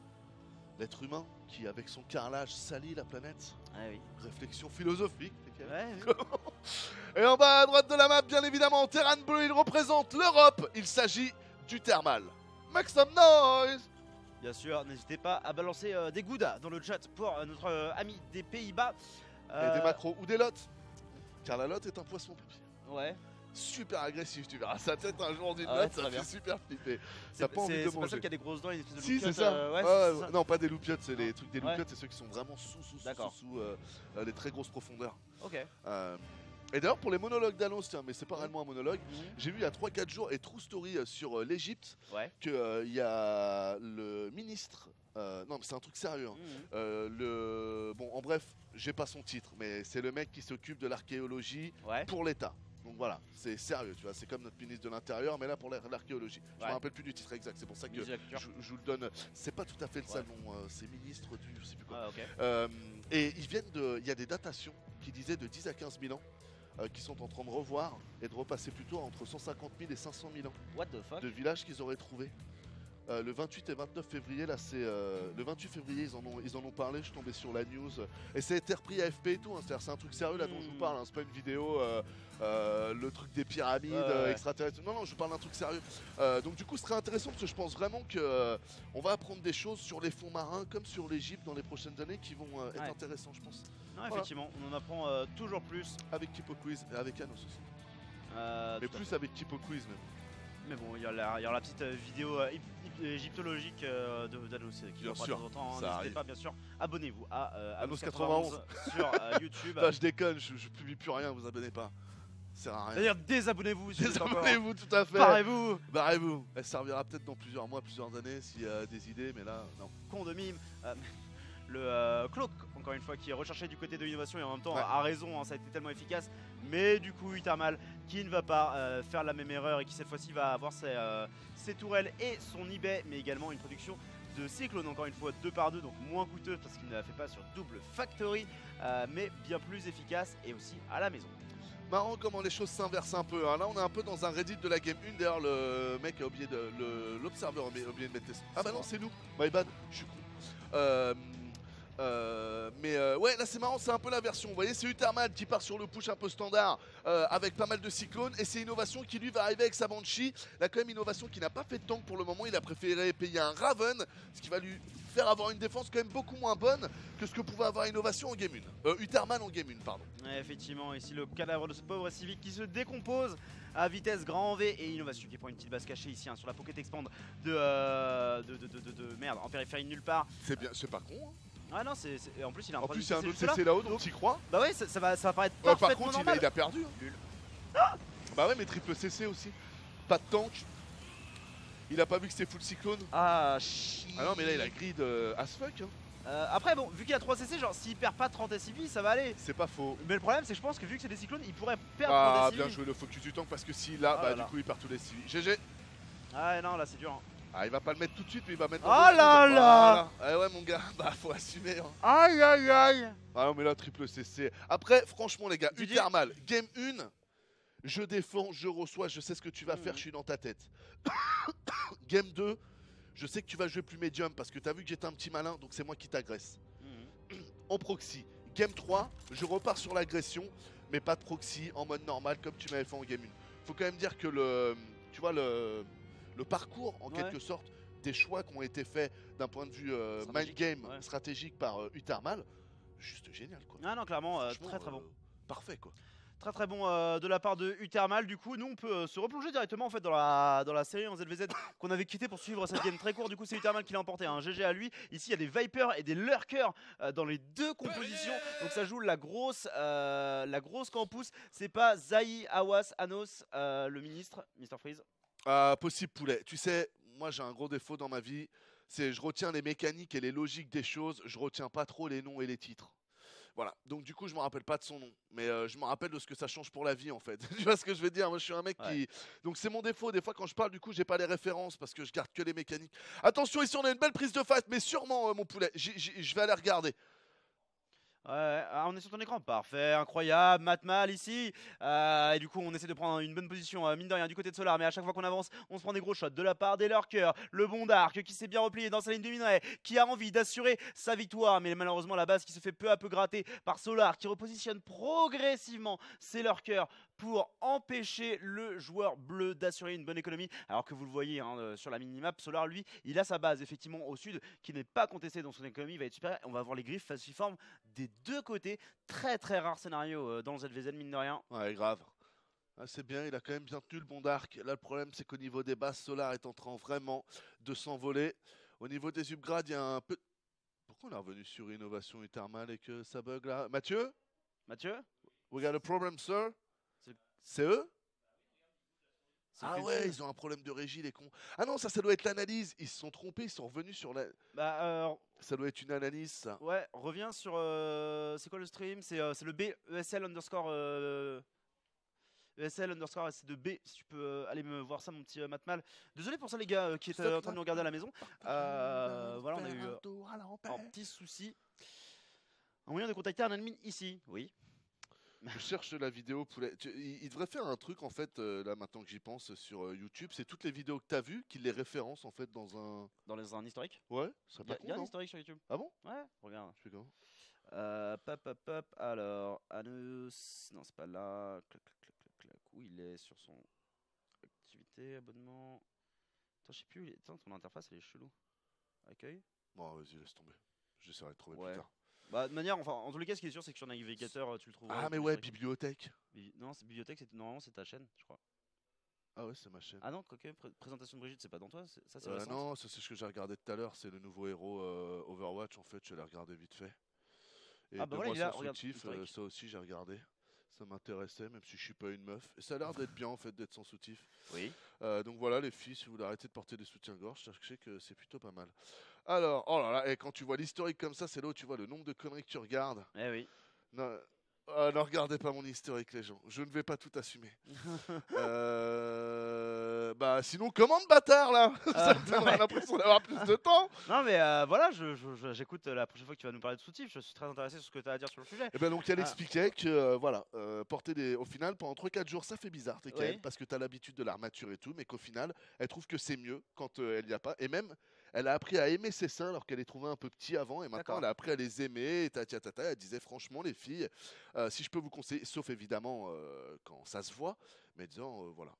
l'être humain qui, avec son carrelage, salit la planète? Ah oui. Réflexion philosophique. Ouais. Et en bas à droite de la map, bien évidemment, Terran Bleu, il représente l'Europe. Il s'agit du Thermal. Make some noise! Bien sûr, n'hésitez pas à balancer des goudas dans le chat pour notre ami des Pays-Bas. Et des macros ou des lottes. Car la lotte est un poisson papier. Ouais. Super agressif, tu verras sa tête un jour d'une lotte, ça fait super flipper. T'as pas envie de manger. C'est pas celle qui a des grosses dents et des espèces de si, c'est ça. Non, pas des loupiottes, c'est les trucs des loupiottes, c'est ceux qui sont vraiment sous les très grosses profondeurs. Ok. Et d'ailleurs, pour les monologues d'annonce, tiens, mais c'est pas réellement un monologue, j'ai vu il y a 3-4 jours et True Story sur l'Egypte qu'il y a le ministre. Non, mais c'est un truc sérieux. Bon, en bref, j'ai pas son titre, mais c'est le mec qui s'occupe de l'archéologie pour l'État. Donc voilà, c'est sérieux, tu vois, c'est comme notre ministre de l'Intérieur, mais là pour l'archéologie. Je me rappelle plus du titre exact, c'est pour ça que je vous le donne. C'est pas tout à fait le salon, c'est ministre du, je sais plus quoi. Et ils viennent il y a des datations qui disaient de 10 à 15 000 ans. Qui sont en train de revoir et de repasser plutôt entre 150 000 et 500 000 ans What the fuck de villages qu'ils auraient trouvés Le 28 et 29 février, là c'est le 28 février, ils en ont parlé, je suis tombé sur la news et ça a été repris à FP et tout, hein, c'est-à-dire c'est un truc sérieux là dont je vous parle, hein, c'est pas une vidéo, le truc des pyramides extraterrestres, non, je vous parle d'un truc sérieux. Donc du coup ce serait intéressant parce que je pense vraiment que on va apprendre des choses sur les fonds marins comme sur l'Égypte dans les prochaines années qui vont être intéressants je pense. Non, effectivement, on en apprend toujours plus. Avec Kipo Quiz et avec Anos aussi. Mais plus avec Kipo Quiz même. Mais bon, il y aura la petite vidéo égyptologique d'Anos qui bien va sûr, de temps en temps. ça N'hésitez arrive. pas, bien sûr, abonnez-vous à Anos91 sur YouTube. Bah, je déconne, je publie plus rien, vous abonnez pas. Ça sert à rien. C'est-à-dire désabonnez-vous. Si Désabonnez-vous, tout à fait. Barrez-vous. Barrez-vous. Elle servira peut-être dans plusieurs mois, plusieurs années s'il y a des idées, mais là, non. Con de mime. Le Cloak, encore une fois, qui est recherché du côté de l'innovation et en même temps a raison, hein, ça a été tellement efficace. Mais du coup, Uthermal qui ne va pas faire la même erreur et qui cette fois-ci va avoir ses tourelles et son eBay, mais également une production de Cyclone, encore une fois 2 par 2, donc moins coûteuse parce qu'il ne la fait pas sur double factory, mais bien plus efficace et aussi à la maison. Marrant comment les choses s'inversent un peu. Hein. Là, on est un peu dans un Reddit de la game 1. D'ailleurs, le mec a oublié l'observeur a oublié de mettre les... Ah bah non, c'est nous. My bad, je suis con. Ouais, là c'est marrant, c'est un peu la version. Vous voyez, c'est Uthermal qui part sur le push un peu standard avec pas mal de cyclones. Et c'est Innovation qui lui va arriver avec sa Banshee. Là, quand même, Innovation qui n'a pas fait de tank pour le moment. Il a préféré payer un Raven, ce qui va lui faire avoir une défense quand même beaucoup moins bonne que ce que pouvait avoir Innovation en game 1. Uthermal en game 1, pardon. Ouais, effectivement, ici le cadavre de ce pauvre Civic qui se décompose à vitesse grand V et Innovation qui prend une petite base cachée ici hein, sur la Pocket Expand de merde en périphérie de nulle part. C'est bien, c'est pas con. Hein. Ah non, en plus il a un en plus, il y a un autre CC là-haut, donc t'y crois. Bah ouais, ça va paraître parfaitement par contre, normal. il a perdu. Hein. Bah ouais, mais triple CC aussi. Pas de tank. Il a pas vu que c'était full cyclone. Ah, chier. Ah non, mais là, il a grid as fuck. Hein. Après, bon, vu qu'il a 3 CC, genre s'il perd pas 30 SCV, ça va aller. C'est pas faux. Mais le problème, c'est que je pense que vu que c'est des cyclones, il pourrait perdre 30 SCV. Bien joué le focus du tank parce que s'il a, bah du coup, il perd tous les SCV. GG. Ah non, là c'est dur. Hein. Ah, il va pas le mettre tout de suite, mais il va mettre. Oh là là. Ah ouais, mon gars, bah faut assumer. Hein. Aïe aïe aïe. Ah non, mais là, triple CC. Après, franchement, les gars, Uthermal, game 1, je défends, je reçois, je sais ce que tu vas faire, je suis dans ta tête. Game 2, je sais que tu vas jouer plus médium parce que t'as vu que j'étais un petit malin, donc c'est moi qui t'agresse. En proxy. Game 3, je repars sur l'agression, mais pas de proxy, en mode normal, comme tu m'avais fait en game 1. Faut quand même dire que tu vois, le parcours, en quelque sorte, des choix qui ont été faits d'un point de vue mind game stratégique par Uthermal, juste génial quoi. Ah non, clairement, très très bon. Parfait quoi. Très très bon de la part de Uthermal. Du coup, nous on peut se replonger directement en fait dans la série en ZVZ qu'on avait quitté pour suivre cette game très courte. Du coup, c'est Uthermal qui l'a emporté. Un GG à lui. Ici, il y a des Vipers et des Lurkers dans les deux compositions. Donc ça joue la grosse campus. C'est pas Zahi, Awas, Anos, le ministre, Mr Freeze. Possible poulet. Tu sais, moi j'ai un gros défaut dans ma vie. C'est je retiens les mécaniques et les logiques des choses. Je retiens pas trop les noms et les titres. Voilà, donc du coup je me rappelle pas de son nom, mais je me rappelle de ce que ça change pour la vie en fait. Tu vois ce que je veux dire? Moi je suis un mec qui... Donc c'est mon défaut, des fois quand je parle du coup j'ai pas les références parce que je garde que les mécaniques. Attention ici on a une belle prise de fight, mais sûrement mon poulet, je vais aller regarder. Ouais, on est sur ton écran, parfait, incroyable, Matmal ici. Et du coup, on essaie de prendre une bonne position, mine de rien, du côté de Solar. Mais à chaque fois qu'on avance, on se prend des gros shots de la part des Lurkers. Le bon Dark qui s'est bien replié dans sa ligne de minerai, qui a envie d'assurer sa victoire. Mais malheureusement, la base qui se fait peu à peu gratter par Solar, qui repositionne progressivement ses Lurkers pour empêcher le joueur bleu d'assurer une bonne économie. Alors que vous le voyez hein, sur la minimap, Solar, lui, il a sa base effectivement au sud qui n'est pas contestée, donc son économie va être super. On va avoir les griffes falciformes des deux côtés. Très très rare scénario dans le ZVZ, mine de rien. Ouais, grave. Ah, c'est bien, il a quand même bien tenu le bon Dark. Là, le problème, c'est qu'au niveau des bases, Solar est en train vraiment de s'envoler. Au niveau des upgrades, il y a un peu... Pourquoi on est revenu sur Innovation Uthermal et que ça bug là? Mathieu? We got a problem, sir? C'est eux? Ah ouais, ils ont un problème de régie, les cons. Ah non, ça doit être l'analyse. Ils se sont trompés, ils sont revenus sur la... Ça doit être une analyse, ça. Ouais, reviens sur... c'est quoi le stream? C'est le B, ESL underscore... ESL underscore S2B, si tu peux aller me voir ça, mon petit Matmal. Désolé pour ça, les gars qui étaient en train de nous regarder à la maison. Voilà, on a eu un petit souci. Un moyen de contacter un admin ici, oui. Je cherche la vidéo poulet. Il devrait faire un truc en fait, là maintenant que j'y pense, sur YouTube. C'est toutes les vidéos que t'as vues qu'il les référence en fait dans un. Dans un historique. Ouais, ça Il y a, pas y a un con, non? historique sur YouTube. Ah bon? Ouais, regarde. Je fais comment? Pop. Alors, Anus. Non, c'est pas là. Clac. Où il est sur son activité, abonnement. Attends, je sais plus. Attends, ton interface elle est chelou. Accueil. Bon, vas-y, laisse tomber. J'essaierai de trouver Ouais. plus tard. Bah, de manière, enfin, en tous les cas, ce qui est sûr, c'est que sur navigateur, tu le trouves. Ah, mais ouais, bibliothèque. Non, c'est bibliothèque, normalement, c'est ta chaîne, je crois. Ah ouais, c'est ma chaîne. Ah non, ok, présentation de Brigitte, c'est pas dans toi, ça c'est récent. Non, c'est ce que j'ai regardé tout à l'heure. C'est le nouveau héros Overwatch. En fait, je l'ai regardé vite fait. Et Ah bah Deux voilà, mois il est là, sans regarde, soutif, historique. ça aussi j'ai regardé. Ça m'intéressait, même si je suis pas une meuf. Et ça a l'air d'être bien en fait d'être sans soutif. Oui. Donc voilà les filles, si vous voulez arrêter de porter des soutiens-gorge, sachez que c'est plutôt pas mal. Alors, oh là là, et quand tu vois l'historique comme ça, c'est là où tu vois le nombre de conneries que tu regardes. Eh oui. Non, ne regardez pas mon historique les gens, je ne vais pas tout assumer. Bah sinon commande bâtard là. Ça me donnera l'impression d'avoir plus de temps. Non mais voilà, j'écoute la prochaine fois que tu vas nous parler de soutif, je suis très intéressé sur ce que tu as à dire sur le sujet. Et ben donc elle expliquait que voilà, porter des au final pendant 3-4 jours ça fait bizarre TKL, Oui. parce que tu as l'habitude de l'armature et tout, mais qu'au final elle trouve que c'est mieux quand elle n'y a pas, et même elle a appris à aimer ses seins alors qu'elle les trouvait un peu petits avant, et maintenant D'accord. elle a appris à les aimer, et elle disait franchement les filles, si je peux vous conseiller, sauf évidemment quand ça se voit, mais disant voilà.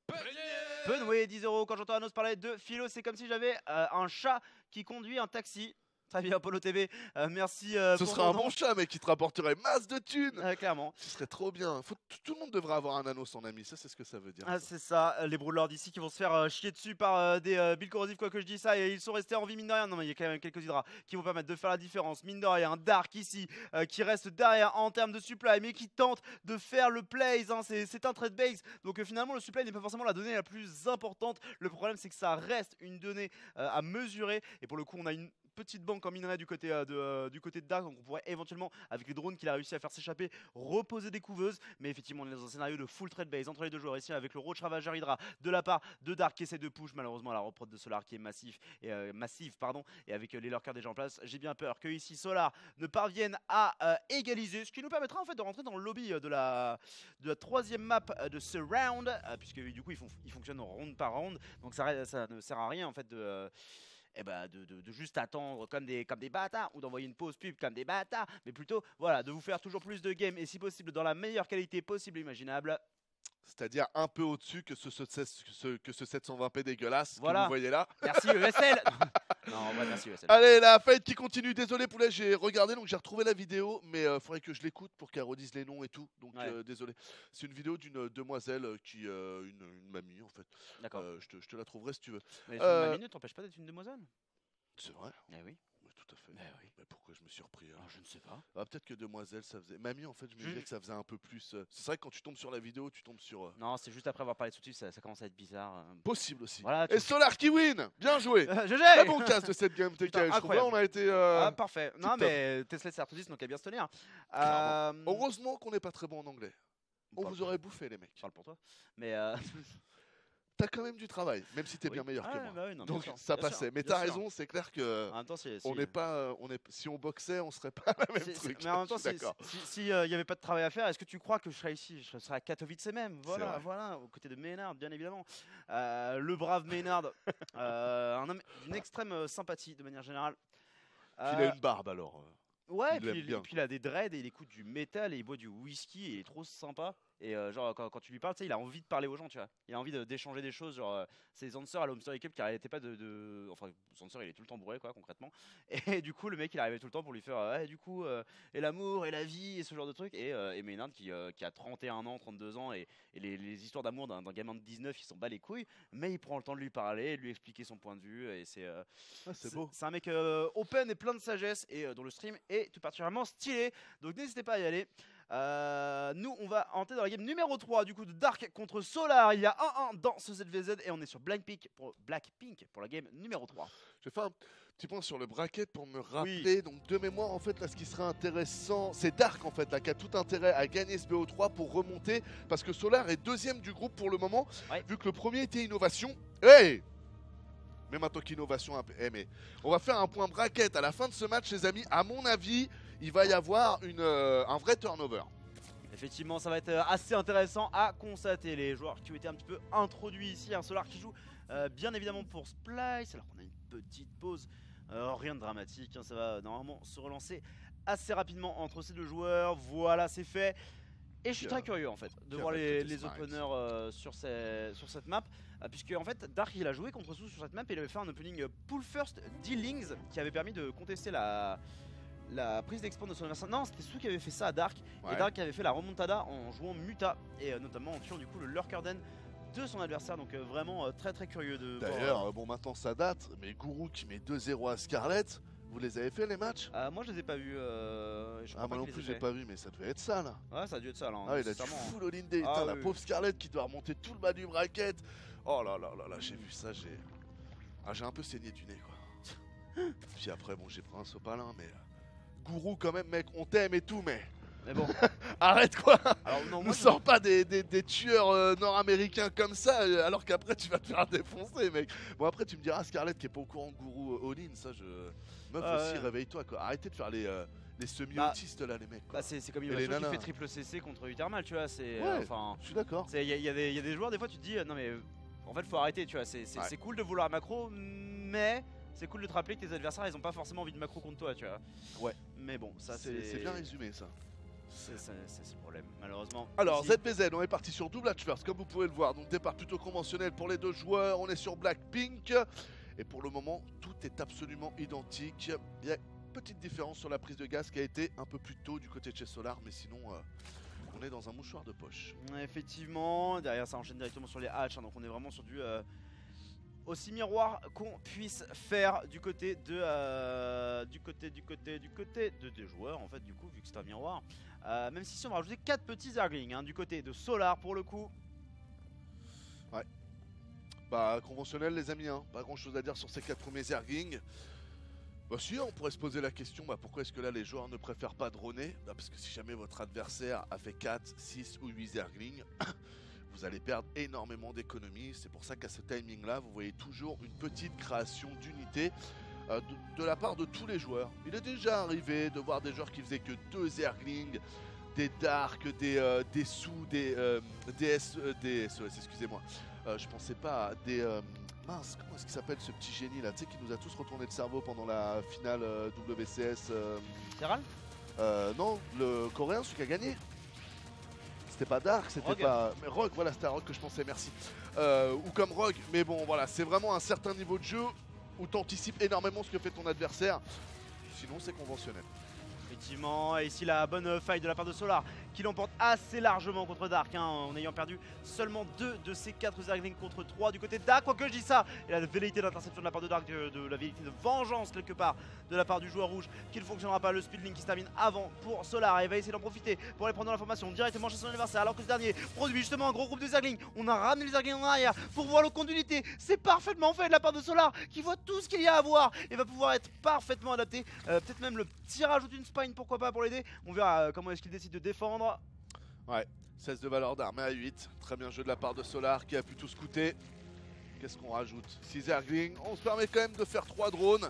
Penway 10 €, quand j'entends Anos parler de philo, c'est comme si j'avais un chat qui conduit un taxi. Très bien, Polo TV, merci. Ce pour serait ton un nom. bon chat mais qui te rapporterait masse de thunes. Clairement. Ce serait trop bien. Tout le monde devrait avoir un anneau son ami, ça c'est ce que ça veut dire. Ah, c'est ça, les broulards d'ici qui vont se faire chier dessus par des billes corrosives, quoi que je dis ça, et ils sont restés en vie, mine de rien. Non, mais il y a quand même quelques hydras qui vont permettre de faire la différence, mine de rien. Dark ici, qui reste derrière en termes de supply, mais qui tente de faire le plays, hein. C'est un trade base, donc finalement le supply n'est pas forcément la donnée la plus importante. Le problème, c'est que ça reste une donnée à mesurer, et pour le coup, on a une petite banque en minerai du côté de Dark, donc on pourrait éventuellement, avec les drones qu'il a réussi à faire s'échapper, reposer des couveuses. Mais effectivement, on est dans un scénario de full trade base entre les deux joueurs ici, avec le Roach Ravageur Hydra de la part de Dark qui essaie de push malheureusement la reprod de Solar qui est massive, et avec les lurkers déjà en place. J'ai bien peur que ici Solar ne parvienne à égaliser, ce qui nous permettra en fait de rentrer dans le lobby de la troisième map de ce round, puisque du coup il fonctionne round par round, donc ça ne sert à rien en fait de juste attendre comme des bâtards, ou d'envoyer une pause pub comme des bâtards, mais plutôt voilà, de vous faire toujours plus de games, et si possible dans la meilleure qualité possible et imaginable. C'est-à-dire un peu au-dessus que ce 720p dégueulasse Voilà. que vous voyez là. Merci ESL. Non, ouais, merci ESL. Allez, la fight qui continue. Désolé poulet, j'ai regardé, donc j'ai retrouvé la vidéo, mais faudrait que je l'écoute pour qu'elle redise les noms et tout. Donc Ouais. désolé. C'est une vidéo d'une demoiselle qui une mamie en fait. D'accord. Je te la trouverai si tu veux. Mais ma minute t'empêche pas d'être une demoiselle. C'est vrai. Eh oui. Oui, tout à fait. Eh oui. Mais pourquoi je me suis repris Ah, je ne sais pas. Peut-être que demoiselle ça faisait. Mamie en fait, je me disais que ça faisait un peu plus. C'est vrai que quand tu tombes sur la vidéo, tu tombes sur. Non, c'est juste après avoir parlé de soutif, ça commence à être bizarre. Possible aussi. Voilà. Et Solar qui win. Bien joué. GG. Très bon casse de cette game TKL. Putain, Je trouve là, incroyable. on a été. Ah, parfait. Non, tip-top. mais Tesla c'est Artosis, donc elle a bien se tenir. Clairement. Heureusement qu'on n'est pas très bon en anglais. On Parle- vous aurait bouffé les mecs. Je parle pour toi. Mais T'as quand même du travail, même si t'es oui. bien meilleur que Ah, moi. bah oui, non, bien Donc sûr, ça bien sûr, passait. Mais bien t'as sûr. raison, c'est clair que En même temps, on n'est pas, si on boxait, on serait pas la même truc. Mais en même temps, Je suis d'accord. s'il n'y avait pas de travail à faire, est-ce que tu crois que je serais ici? Je serais à Katowice même. Voilà, vrai. voilà, aux côtés de Maynard, bien évidemment. Le brave Maynard, un homme d'une extrême sympathie de manière générale. Il a une barbe alors. Ouais, il l'aime bien. puis il a des dreads et il écoute du métal et il boit du whisky et il est trop sympa. Et genre, quand tu lui parles, tu sais, il a envie de parler aux gens, tu vois. Il a envie d'échanger des choses. Genre, c'est Zanser à l'Homester Cup qui arrêtait pas Enfin, Zanser, il est tout le temps bourré, quoi, concrètement. Et du coup, le mec, il arrivait tout le temps pour lui faire, du coup, et l'amour et la vie et ce genre de trucs. Et Maynard qui a 31 ans, 32 ans, et les histoires d'amour d'un gamin de 19, il s'en bat les couilles. Mais il prend le temps de lui parler, de lui expliquer son point de vue. Et c'est beau. C'est un mec open et plein de sagesse, et dont le stream est tout particulièrement stylé. Donc n'hésitez pas à y aller. Nous on va entrer dans la game numéro 3 du coup de Dark contre Solar. Il y a 1-1 dans ce ZVZ et on est sur Blackpink pour la game numéro 3. Je vais faire un petit point sur le bracket pour me rappeler. Donc de mémoire en fait là ce qui serait intéressant, c'est Dark en fait là qui a tout intérêt à gagner ce BO3 pour remonter, parce que Solar est deuxième du groupe pour le moment, vu que le premier était Innovation. Hey, mais maintenant qu'Innovation mais on va faire un point bracket à la fin de ce match les amis. À mon avis il va y avoir un vrai turnover. Effectivement, ça va être assez intéressant à constater. Les joueurs qui ont été un petit peu introduits ici, un Solar qui joue bien évidemment pour Splice, alors qu'on a une petite pause, rien de dramatique, hein, ça va normalement se relancer assez rapidement entre ces deux joueurs. Voilà, c'est fait. Et je suis très curieux en fait de voir les openers sur cette map, puisque en fait Dark il a joué contre Sous sur cette map et il avait fait un opening pull first Dealings qui avait permis de contester la prise d'expand de son adversaire. Non, c'était Sous qui avait fait ça à Dark, et Dark avait fait la remontada en jouant Muta et notamment en tuant du coup le Lurkerden de son adversaire, donc vraiment très curieux de voir. D'ailleurs, bon maintenant ça date, mais Gourou qui met 2-0 à Scarlett, vous les avez fait les matchs? Moi je les ai pas vus. Moi non plus j'ai pas vu, mais ça devait être ça là. Ouais, ça a dû être ça là. Ah, il a du full all-in day. La pauvre Scarlett qui doit remonter tout le bas du bracket. Oh là là là là, j'ai vu ça, j'ai un peu saigné du nez quoi. Puis après, bon, j'ai pris un sopalin, mais Gourou quand même, mec, on t'aime et tout, mais bon, arrête quoi. Alors, non, nous sors pas des tueurs nord-américains comme ça, alors qu'après tu vas te faire défoncer, mec. Bon, après tu me diras, Scarlett qui est pas au courant de Gourou all-in, ça je. Meuf aussi, réveille-toi quoi. Arrêtez de faire les semi-autistes là, les mecs. Quoi. C'est comme Innovation qui fait triple CC contre Uthermal, tu vois. Je suis d'accord. Il y a des joueurs, des fois tu te dis, non mais en fait faut arrêter, tu vois. C'est cool de vouloir macro, mais c'est cool de te rappeler que tes adversaires ils ont pas forcément envie de macro contre toi, tu vois. Ouais. Mais bon, ça c'est bien résumé ça. C'est le problème, malheureusement. Alors ZVZ, on est parti sur double match first, comme vous pouvez le voir. Donc départ plutôt conventionnel pour les deux joueurs. On est sur Blackpink. Et pour le moment, tout est absolument identique. Il y a une petite différence sur la prise de gaz qui a été un peu plus tôt du côté de chez Solar. Mais sinon, on est dans un mouchoir de poche. Effectivement, derrière ça enchaîne directement sur les hatchs. Hein, donc on est vraiment sur du aussi miroir qu'on puisse faire du côté de des joueurs en fait, du coup, vu que c'est un miroir. Même si on va rajouter 4 petits Zerglings hein, du côté de Solar pour le coup. Ouais. Bah conventionnel les amis, hein. Pas grand chose à dire sur ces 4 premiers Zerglings. Bah si, on pourrait se poser la question, pourquoi est-ce que là les joueurs ne préfèrent pas droner? Parce que si jamais votre adversaire a fait 4, 6 ou 8 Zerglings, vous allez perdre énormément d'économies. C'est pour ça qu'à ce timing là, vous voyez toujours une petite création d'unité de la part de tous les joueurs. Il est déjà arrivé de voir des joueurs qui faisaient que 2 Zerglings, des Dark, des Sous, des SOS, excusez-moi. Je pensais pas à des... mince, comment est-ce qu'il s'appelle ce petit génie là, tu sais, qui nous a tous retourné le cerveau pendant la finale WCS Terral non, le coréen, celui qui a gagné. C'était pas Dark, c'était pas... Mais Rogue, voilà, c'était à Rogue que je pensais, merci. Ou comme Rogue, mais bon, voilà, c'est vraiment un certain niveau de jeu où tu anticipes énormément ce que fait ton adversaire. Sinon, c'est conventionnel. Effectivement, et ici la bonne faille de la part de Solar qui l'emporte assez largement contre Dark hein, en ayant perdu seulement 2 de ses 4 Zerglings contre 3 du côté de Dark, quoique je dis ça, et la velléité d'interception de la part de Dark, de la velléité de vengeance quelque part de la part du joueur rouge qui ne fonctionnera pas, le speedlink qui se termine avant pour Solar et va essayer d'en profiter pour aller prendre l'information directement chez son adversaire alors que ce dernier produit justement un gros groupe de Zerglings. On a ramené les Zerglings en arrière pour voir le compte d'unité, c'est parfaitement fait de la part de Solar qui voit tout ce qu'il y a à voir et va pouvoir être parfaitement adapté, peut-être même le petit rajout d'une spine pourquoi pas pour l'aider, on verra comment est-ce qu'il décide de défendre. Ouais, 16 de valeur d'armes à 8, très bien joué de la part de Solar qui a pu tout scouter. Qu'est-ce qu'on rajoute? 6 Zerglings, on se permet quand même de faire 3 drones.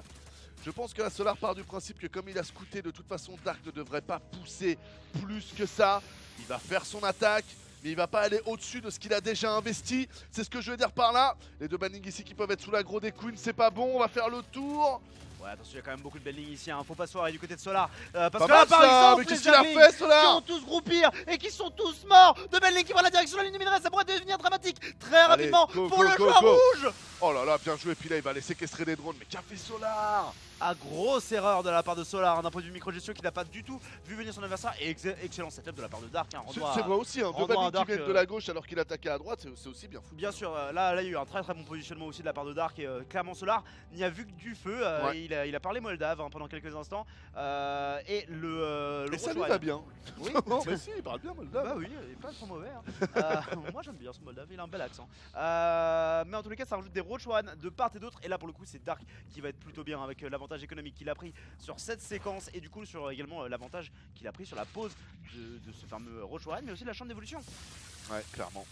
Je pense que la Solar part du principe que comme il a scouté, de toute façon Dark ne devrait pas pousser plus que ça. Il va faire son attaque, mais il va pas aller au-dessus de ce qu'il a déjà investi. C'est ce que je veux dire par là. Les deux bannings ici qui peuvent être sous l'aggro des Queens, c'est pas bon, on va faire le tour. Ouais, attention, il y a quand même beaucoup de belling ici, hein. Faut pas se foirer du côté de Solar. Parce pas que là, par exemple, mais qu'est-ce qu'il a fait, Solar? qui ont tous groupir et qui sont tous morts de belling qui vont à la direction de la ligne de minerai, ça pourrait devenir dramatique très rapidement pour le joueur rouge. Oh là là, bien joué, puis là il va aller séquestrer des drones, mais qu'a fait Solar? Ah, grosse erreur de la part de Solar, hein, d'un point de vue micro-gestion qui n'a pas du tout vu venir son adversaire, et excellent setup de la part de Dark. Hein, c'est vrai aussi, hein, deux bannings qui viennent de la gauche alors qu'il attaquait à droite, c'est aussi bien fou. Bien sûr, là il y a eu un très bon positionnement aussi de la part de Dark, et clairement Solar n'y a vu que du feu, ouais. Il a parlé moldave hein, pendant quelques instants, et le ça lui va bien. Oui, non, mais si, il parle bien moldave. Bah oui, il est pas trop mauvais. Hein. Moi j'aime bien ce moldave, il a un bel accent. Mais en tous les cas, ça rajoute des Roach One de part et d'autre, et là pour le coup, c'est Dark qui va être plutôt bien avec l'avantage économique qu'il a pris sur cette séquence, et du coup sur également l'avantage qu'il a pris sur la pause de ce fameux Roach One, mais aussi de la chambre d'évolution. Ouais, clairement.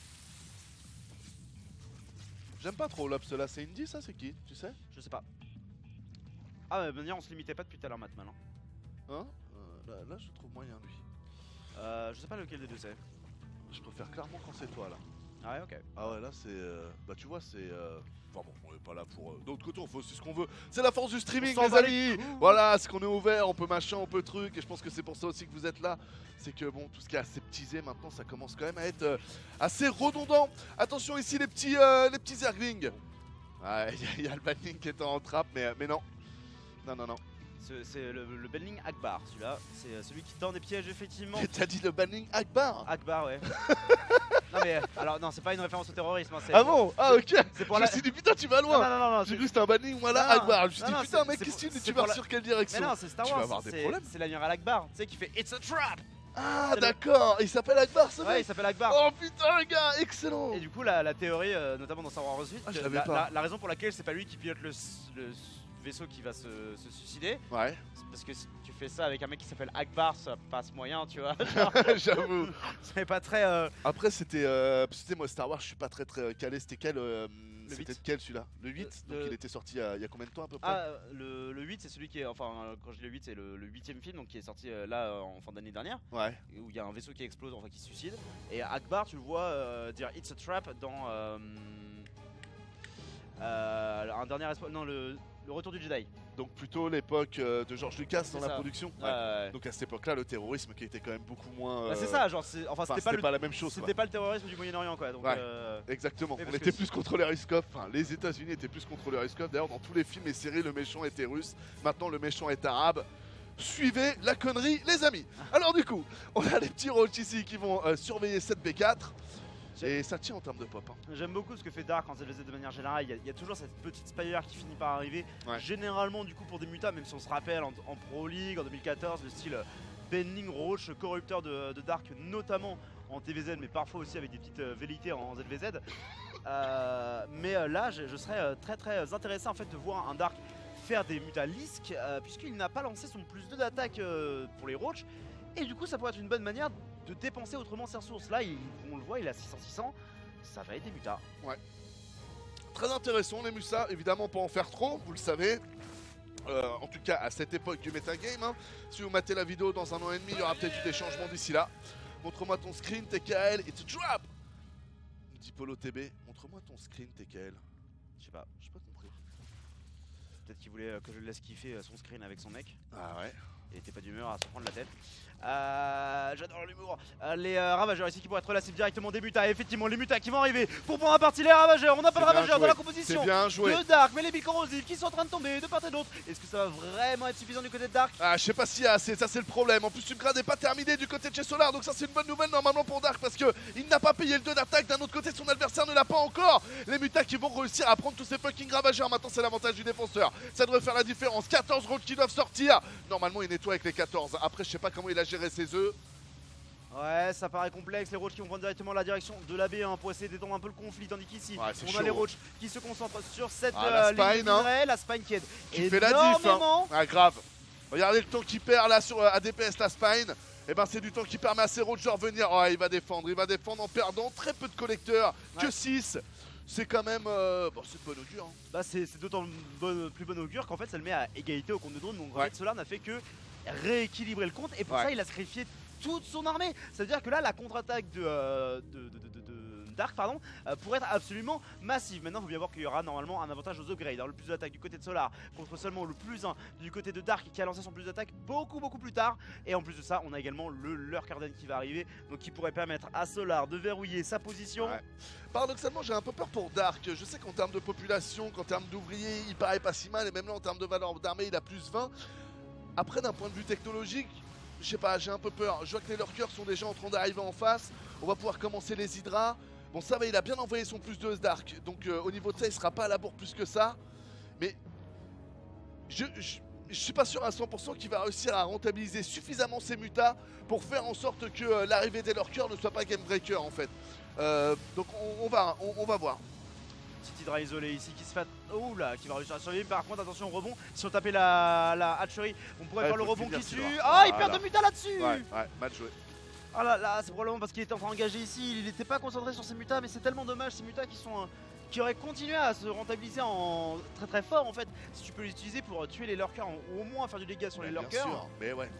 J'aime pas trop l'Obs là, c'est Indy ça, c'est qui? Tu sais? Je sais pas. Ah, mais on se limitait pas depuis tout à l'heure, Matman. Hein là, je trouve moyen lui. Je sais pas lequel des deux c'est. Je préfère clairement quand c'est toi là. Ah ouais, ok. Ah ouais, là c'est. Bah tu vois, c'est. Enfin bon, on est pas là pour. D'autre côté, on fait aussi ce qu'on veut. C'est la force du streaming, On s'en les bat amis. Voilà, c'est qu'on est ouvert, on peut machin, on peut truc. Et je pense que c'est pour ça aussi que vous êtes là. C'est que bon, tout ce qui est aseptisé maintenant, ça commence quand même à être assez redondant. Attention ici, les petits Zerglings. Ouais, il y a le banning qui est en trappe, mais non. Non. C'est le banning Akbar, celui-là. C'est celui qui tend des pièges, effectivement. T'as dit le banning Akbar? Akbar, ouais. Non, mais alors, non, c'est pas une référence au terrorisme. Hein, Ah bon? Ah ok. C'est pour Je la. me suis dit putain, tu vas loin. Non, J'ai cru que c'était un banning, voilà, Non, non. Akbar. Je me suis Non, dit non, putain, c'est- mec, c'est qu'est-ce que pour- tu pour vas la- sur quelle Mais direction? non, c'est Star Tu Wars. vas avoir des c'est- problèmes. C'est l'amiral Akbar, tu sais, qui fait It's a trap. Ah C'est le- d'accord, il s'appelle Akbar ce Ouais, il mec. s'appelle Akbar. Oh putain, les gars, excellent. Et du coup, la théorie, notamment dans Star Wars 8, Ah, je que l'avais pas. la raison pour laquelle c'est pas lui qui pilote le vaisseau qui va se suicider, Ouais, c'est parce que si tu fais ça avec un mec qui s'appelle Akbar, ça passe moyen, tu vois. j'avoue. C'est pas très. Après, c'était moi Star Wars, je suis pas très calé. C'était quel c'était 8. quel celui-là? Le 8. Donc il était sorti il y a combien de temps à peu près? Ah, le 8, c'est celui qui est. Enfin, quand je dis le 8, c'est le 8ème film, donc qui est sorti là en fin d'année dernière, Ouais. où il y a un vaisseau qui explose, enfin qui se suicide. Et Akbar, tu le vois dire It's a trap dans un dernier espoir. Non, le retour du Jedi. Donc plutôt l'époque de George Lucas dans C'est la ça. production. Ouais. Donc à cette époque-là, le terrorisme qui était quand même beaucoup moins. Bah, c'est ça, genre, enfin, Enfin, c'était pas, la même chose. c'était pas le terrorisme du Moyen-Orient, quoi. Donc, Ouais. Exactement. Oui, On parce était que plus contre les Ruskov. Enfin, les États-Unis étaient plus contre les Ruskov. D'ailleurs, dans tous les films et séries, le méchant était russe. Maintenant, le méchant est arabe. Suivez la connerie, les amis. Alors du coup, on a les petits roach ici qui vont surveiller cette B4. Et ça tient en termes de pop. Hein. J'aime beaucoup ce que fait Dark en ZVZ de manière générale. Il y a toujours cette petite Spire qui finit par arriver. Ouais. Généralement, du coup, pour des mutas, même si on se rappelle en Pro League en 2014, le style Bending Roach, corrupteur de Dark, notamment en TVZ, mais parfois aussi avec des petites velléités en ZVZ. Mais là, je serais très intéressé en fait de voir un Dark faire des mutas Lisk, puisqu'il n'a pas lancé son plus 2 d'attaque pour les Roach. Et du coup, ça pourrait être une bonne manière de dépenser autrement ses ressources. Là, on le voit, il a 600-600. Ça va être des mutas. Très intéressant, les Musa. Évidemment, pas en faire trop, vous le savez. En tout cas, à cette époque du metagame. Hein. Si vous matez la vidéo dans un an et demi, il y aura peut-être eu des changements d'ici là. Montre-moi ton screen, TKL, it's a trap. Me dit Polo TB, montre-moi ton screen, TKL. Je sais pas. J'ai pas compris. Peut-être qu'il voulait que je le laisse kiffer son screen avec son mec. Ah ouais. Il était pas d'humeur à se prendre la tête. J'adore l'humour. Les ravageurs ici qui pourraient être relâchés directement des mutas. Effectivement, les mutas qui vont arriver pour prendre un parti les ravageurs. On n'a pas de C'est bien ravageurs dans joué. la composition C'est bien joué. de Dark, mais les billes corrosives qui sont en train de tomber de part et d'autre. Est-ce que ça va vraiment être suffisant du côté de Dark? Ah, je sais pas s'il y a assez, ça c'est le problème. En plus, Subgrad n'est pas terminé du côté de chez Solar, donc ça c'est une bonne nouvelle normalement pour Dark parce que il n'a pas payé le 2 d'attaque. D'un autre côté, son adversaire ne l'a pas encore. Les mutas qui vont réussir à prendre tous ces fucking ravageurs. Maintenant, c'est l'avantage du défenseur. Ça devrait faire la différence. 14 routes qui doivent sortir. Normalement, il nettoie avec les 14. Après, je sais pas comment il a géré ses œufs. Ouais, ça paraît complexe. Les Roach qui vont prendre directement la direction de la B1 pour essayer d'étendre un peu le conflit. Tandis qu'ici, Ouais, c'est on chaud, a les hein. Roach qui se concentrent sur cette Ah, la ligne spine, hein. d'Israël. La spine qui aide Qui fait la diff. Hein. énormément. Ah, grave. Regardez le temps qu'il perd là sur ADPS la spine. Et ben c'est du temps qui permet à ses routes de revenir. Oh, il va défendre en perdant très peu de collecteurs, que Ouais. 6. C'est quand même bon, c'est de bon augure. Hein. Bah c'est d'autant plus bon augure qu'en fait ça le met à égalité au compte de drone. Donc en Ouais. fait Solar n'a fait que rééquilibrer le compte et pour Ouais. ça il a sacrifié toute son armée. Ça veut dire que là la contre-attaque de Dark pourrait être absolument massive. Maintenant il faut bien voir qu'il y aura normalement un avantage aux upgrades. Alors, le plus d'attaque du côté de Solar contre seulement le plus 1 du côté de Dark qui a lancé son plus d'attaque beaucoup plus tard. Et en plus de ça on a également le Lurkerden qui va arriver. Donc qui pourrait permettre à Solar de verrouiller sa position. Ouais. Paradoxalement, j'ai un peu peur pour Dark. Je sais qu'en termes de population, qu'en termes d'ouvriers, il paraît pas si mal. Et même là, en termes de valeur d'armée, il a plus 20. Après, d'un point de vue technologique, je sais pas, j'ai un peu peur. Je vois que les lurkers sont déjà en train d'arriver en face. On va pouvoir commencer les hydras. Bon, ça va, il a bien envoyé son plus 2 Dark. Donc, au niveau de ça, il sera pas à la bourre plus que ça. Mais je suis pas sûr à 100% qu'il va réussir à rentabiliser suffisamment ses mutas pour faire en sorte que l'arrivée des lurkers ne soit pas game breaker en fait. Donc on va voir. Petit hydra isolé ici qui se fait. Oula, qui va réussir à survivre. Par contre, attention au rebond. Si on tapait la hatchery, on pourrait Ouais, voir le faut rebond finir qui ce tue. hydra. Ah, il Voilà. perd de muta là-dessus. Ouais, match joué. Ah là là, c'est probablement parce qu'il était enfin engagé ici. Il n'était pas concentré sur ses mutas, mais c'est tellement dommage ces mutas qui auraient continué à se rentabiliser en très fort en fait. Si tu peux les utiliser pour tuer les lurkers ou au moins faire du dégât sur les Bien lurkers. sûr, mais ouais.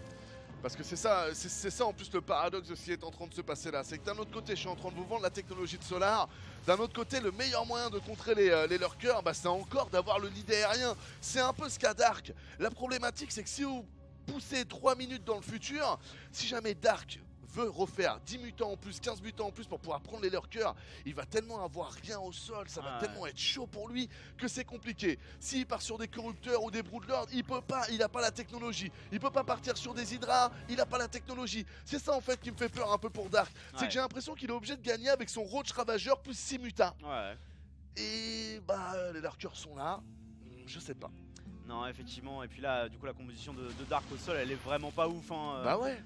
Parce que c'est ça en plus le paradoxe de ce qui est en train de se passer là. C'est que d'un autre côté, je suis en train de vous vendre la technologie de Solar. D'un autre côté, le meilleur moyen de contrer les lurkers, bah, c'est encore d'avoir le lead aérien. C'est un peu ce qu'a Dark. La problématique, c'est que si vous poussez 3 minutes dans le futur, si jamais Dark veut refaire 10 mutants en plus, 15 mutants en plus pour pouvoir prendre les lurkers, il va tellement avoir rien au sol, ça va tellement être chaud pour lui que c'est compliqué. S'il part sur des corrupteurs ou des broodlords, il peut pas, il a pas la technologie. Il peut pas partir sur des hydras, il a pas la technologie. C'est ça en fait qui me fait peur un peu pour Dark. C'est que j'ai l'impression qu'il est obligé de gagner avec son roach ravageur plus 6 mutas. Et bah les lurkers sont là, je sais pas. Non, effectivement, et puis là, du coup, la composition de Dark au sol, elle est vraiment pas ouf. Hein. Bah ouais.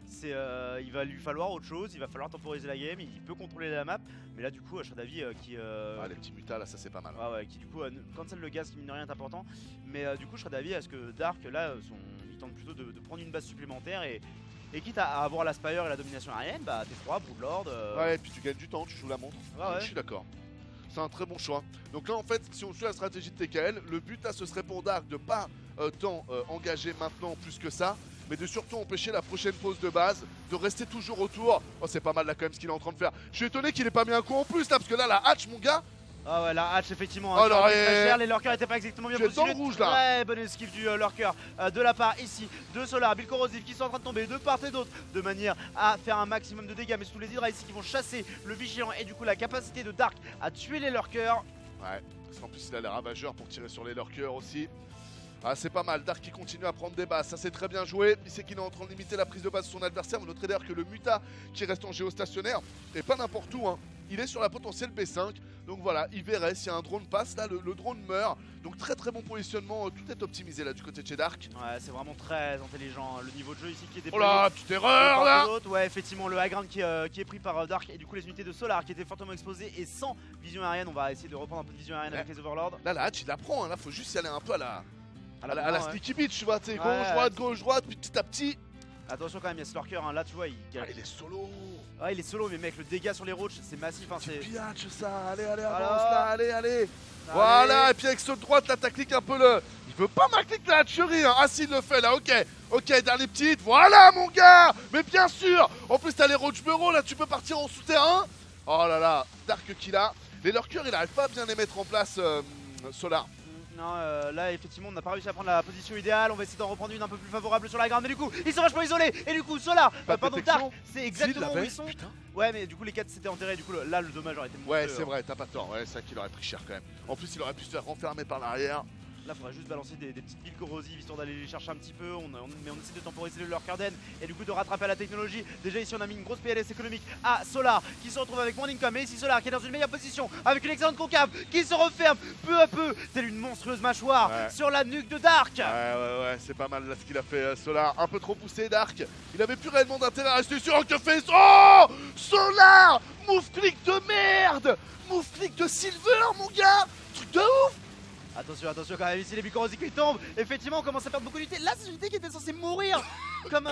Il va lui falloir autre chose, il va falloir temporiser la game, il peut contrôler la map, mais là, du coup, je serais d'avis qui. Les petits mutas, là, ça c'est pas mal. Ouais, qui du coup, cancel le gaz qui mine de rien est important, mais du coup, je serais d'avis à ce que Dark, là, il tente plutôt de prendre une base supplémentaire et quitte à avoir la Spire et la domination aérienne, bah T3, Broodlord. Ouais, et puis tu gagnes du temps, tu joues la montre. Je suis d'accord. C'est un très bon choix. Donc là en fait, si on suit la stratégie de TKL, le but là ce serait pour Dark de pas tant engager maintenant plus que ça, mais de surtout empêcher la prochaine pause de base, de rester toujours autour. Oh c'est pas mal là quand même ce qu'il est en train de faire. Je suis étonné qu'il ait pas mis un coup en plus là, parce que là la hatch mon gars. Ah ouais, la hatch effectivement, alors, les lurkers étaient pas exactement bien positionnés. Rouge, là. Très bonne esquive du lurker de la part ici de Solar, Bill Corrosive qui sont en train de tomber de part et d'autre de manière à faire un maximum de dégâts, mais surtout les hydras ici qui vont chasser le vigilant et du coup la capacité de Dark à tuer les lurkers. Ouais, parce qu'en plus il a les ravageurs pour tirer sur les lurkers aussi. Ah c'est pas mal, Dark qui continue à prendre des bases, ça c'est très bien joué. Il sait qu'il est en train de limiter la prise de base de son adversaire, mais notez d'ailleurs que le muta qui reste en géostationnaire, et pas n'importe où hein. Il est sur la potentielle B5, donc voilà, il verrait si un drone passe, là le drone meurt. Donc très très bon positionnement, tout est optimisé là du côté de chez Dark. Ouais, c'est vraiment très intelligent, le niveau de jeu ici qui est déployé. Oh là, petite erreur là. Ouais, effectivement, le high ground qui est pris par Dark et du coup les unités de Solar qui étaient fortement exposées et sans vision aérienne. On va essayer de reprendre un peu de vision aérienne avec les Overlords. Là la hatch il la prend, hein. Là faut juste y aller un peu à la ouais. sneaky beach, tu vois, tu sais, gauche, droite, petit à petit. Attention quand même, il y a ce lurker, hein. Là tu vois, il est solo. Ouais, il est solo, mais mec, le dégât sur les roaches, c'est massif. Hein, c'est piatch ça, allez, avance là, allez. Voilà, et puis avec ce droite là, t'as cliqué un peu le. Il veut pas ma clique la hatcherie, hein. Ah, s'il le fait là, ok, dernière petite, voilà mon gars. Mais bien sûr, en plus t'as les roach bureaux là, tu peux partir en souterrain. Oh là là, Dark qui là. Les lurkers, il arrive pas à bien les mettre en place, Solar. Non, là effectivement on n'a pas réussi à prendre la position idéale, on va essayer d'en reprendre une un peu plus favorable sur la grande, mais du coup ils sont vachement isolés, et du coup Solar, pardon Dark, c'est exactement où ils sont. Putain. Ouais mais du coup les 4 s'étaient enterrés, du coup là le dommage aurait été monstrueux. Ouais c'est vrai, t'as pas tort, ouais c'est ça qu'il aurait pris cher quand même. En plus il aurait pu se faire renfermer par l'arrière. Là, il faudrait juste balancer des petites billes corrosives histoire d'aller les chercher un petit peu. Mais on essaie de temporiser le lurker den et du coup de rattraper à la technologie. Déjà, ici, on a mis une grosse PLS économique à Solar qui se retrouve avec moins d'income. Et ici, Solar qui est dans une meilleure position avec une excellente concave qui se referme peu à peu, telle une monstrueuse mâchoire sur la nuque de Dark. Ouais, c'est pas mal là ce qu'il a fait Solar. Un peu trop poussé, Dark. Il avait plus réellement d'intérêt à rester sur que fait. Oh Solar, move click de merde, move click de Silver, mon gars. Truc de ouf. Attention quand même, ici les bicorosiques qui tombent. Effectivement on commence à perdre beaucoup d'unités. Là c'est une unité qui était censée mourir comme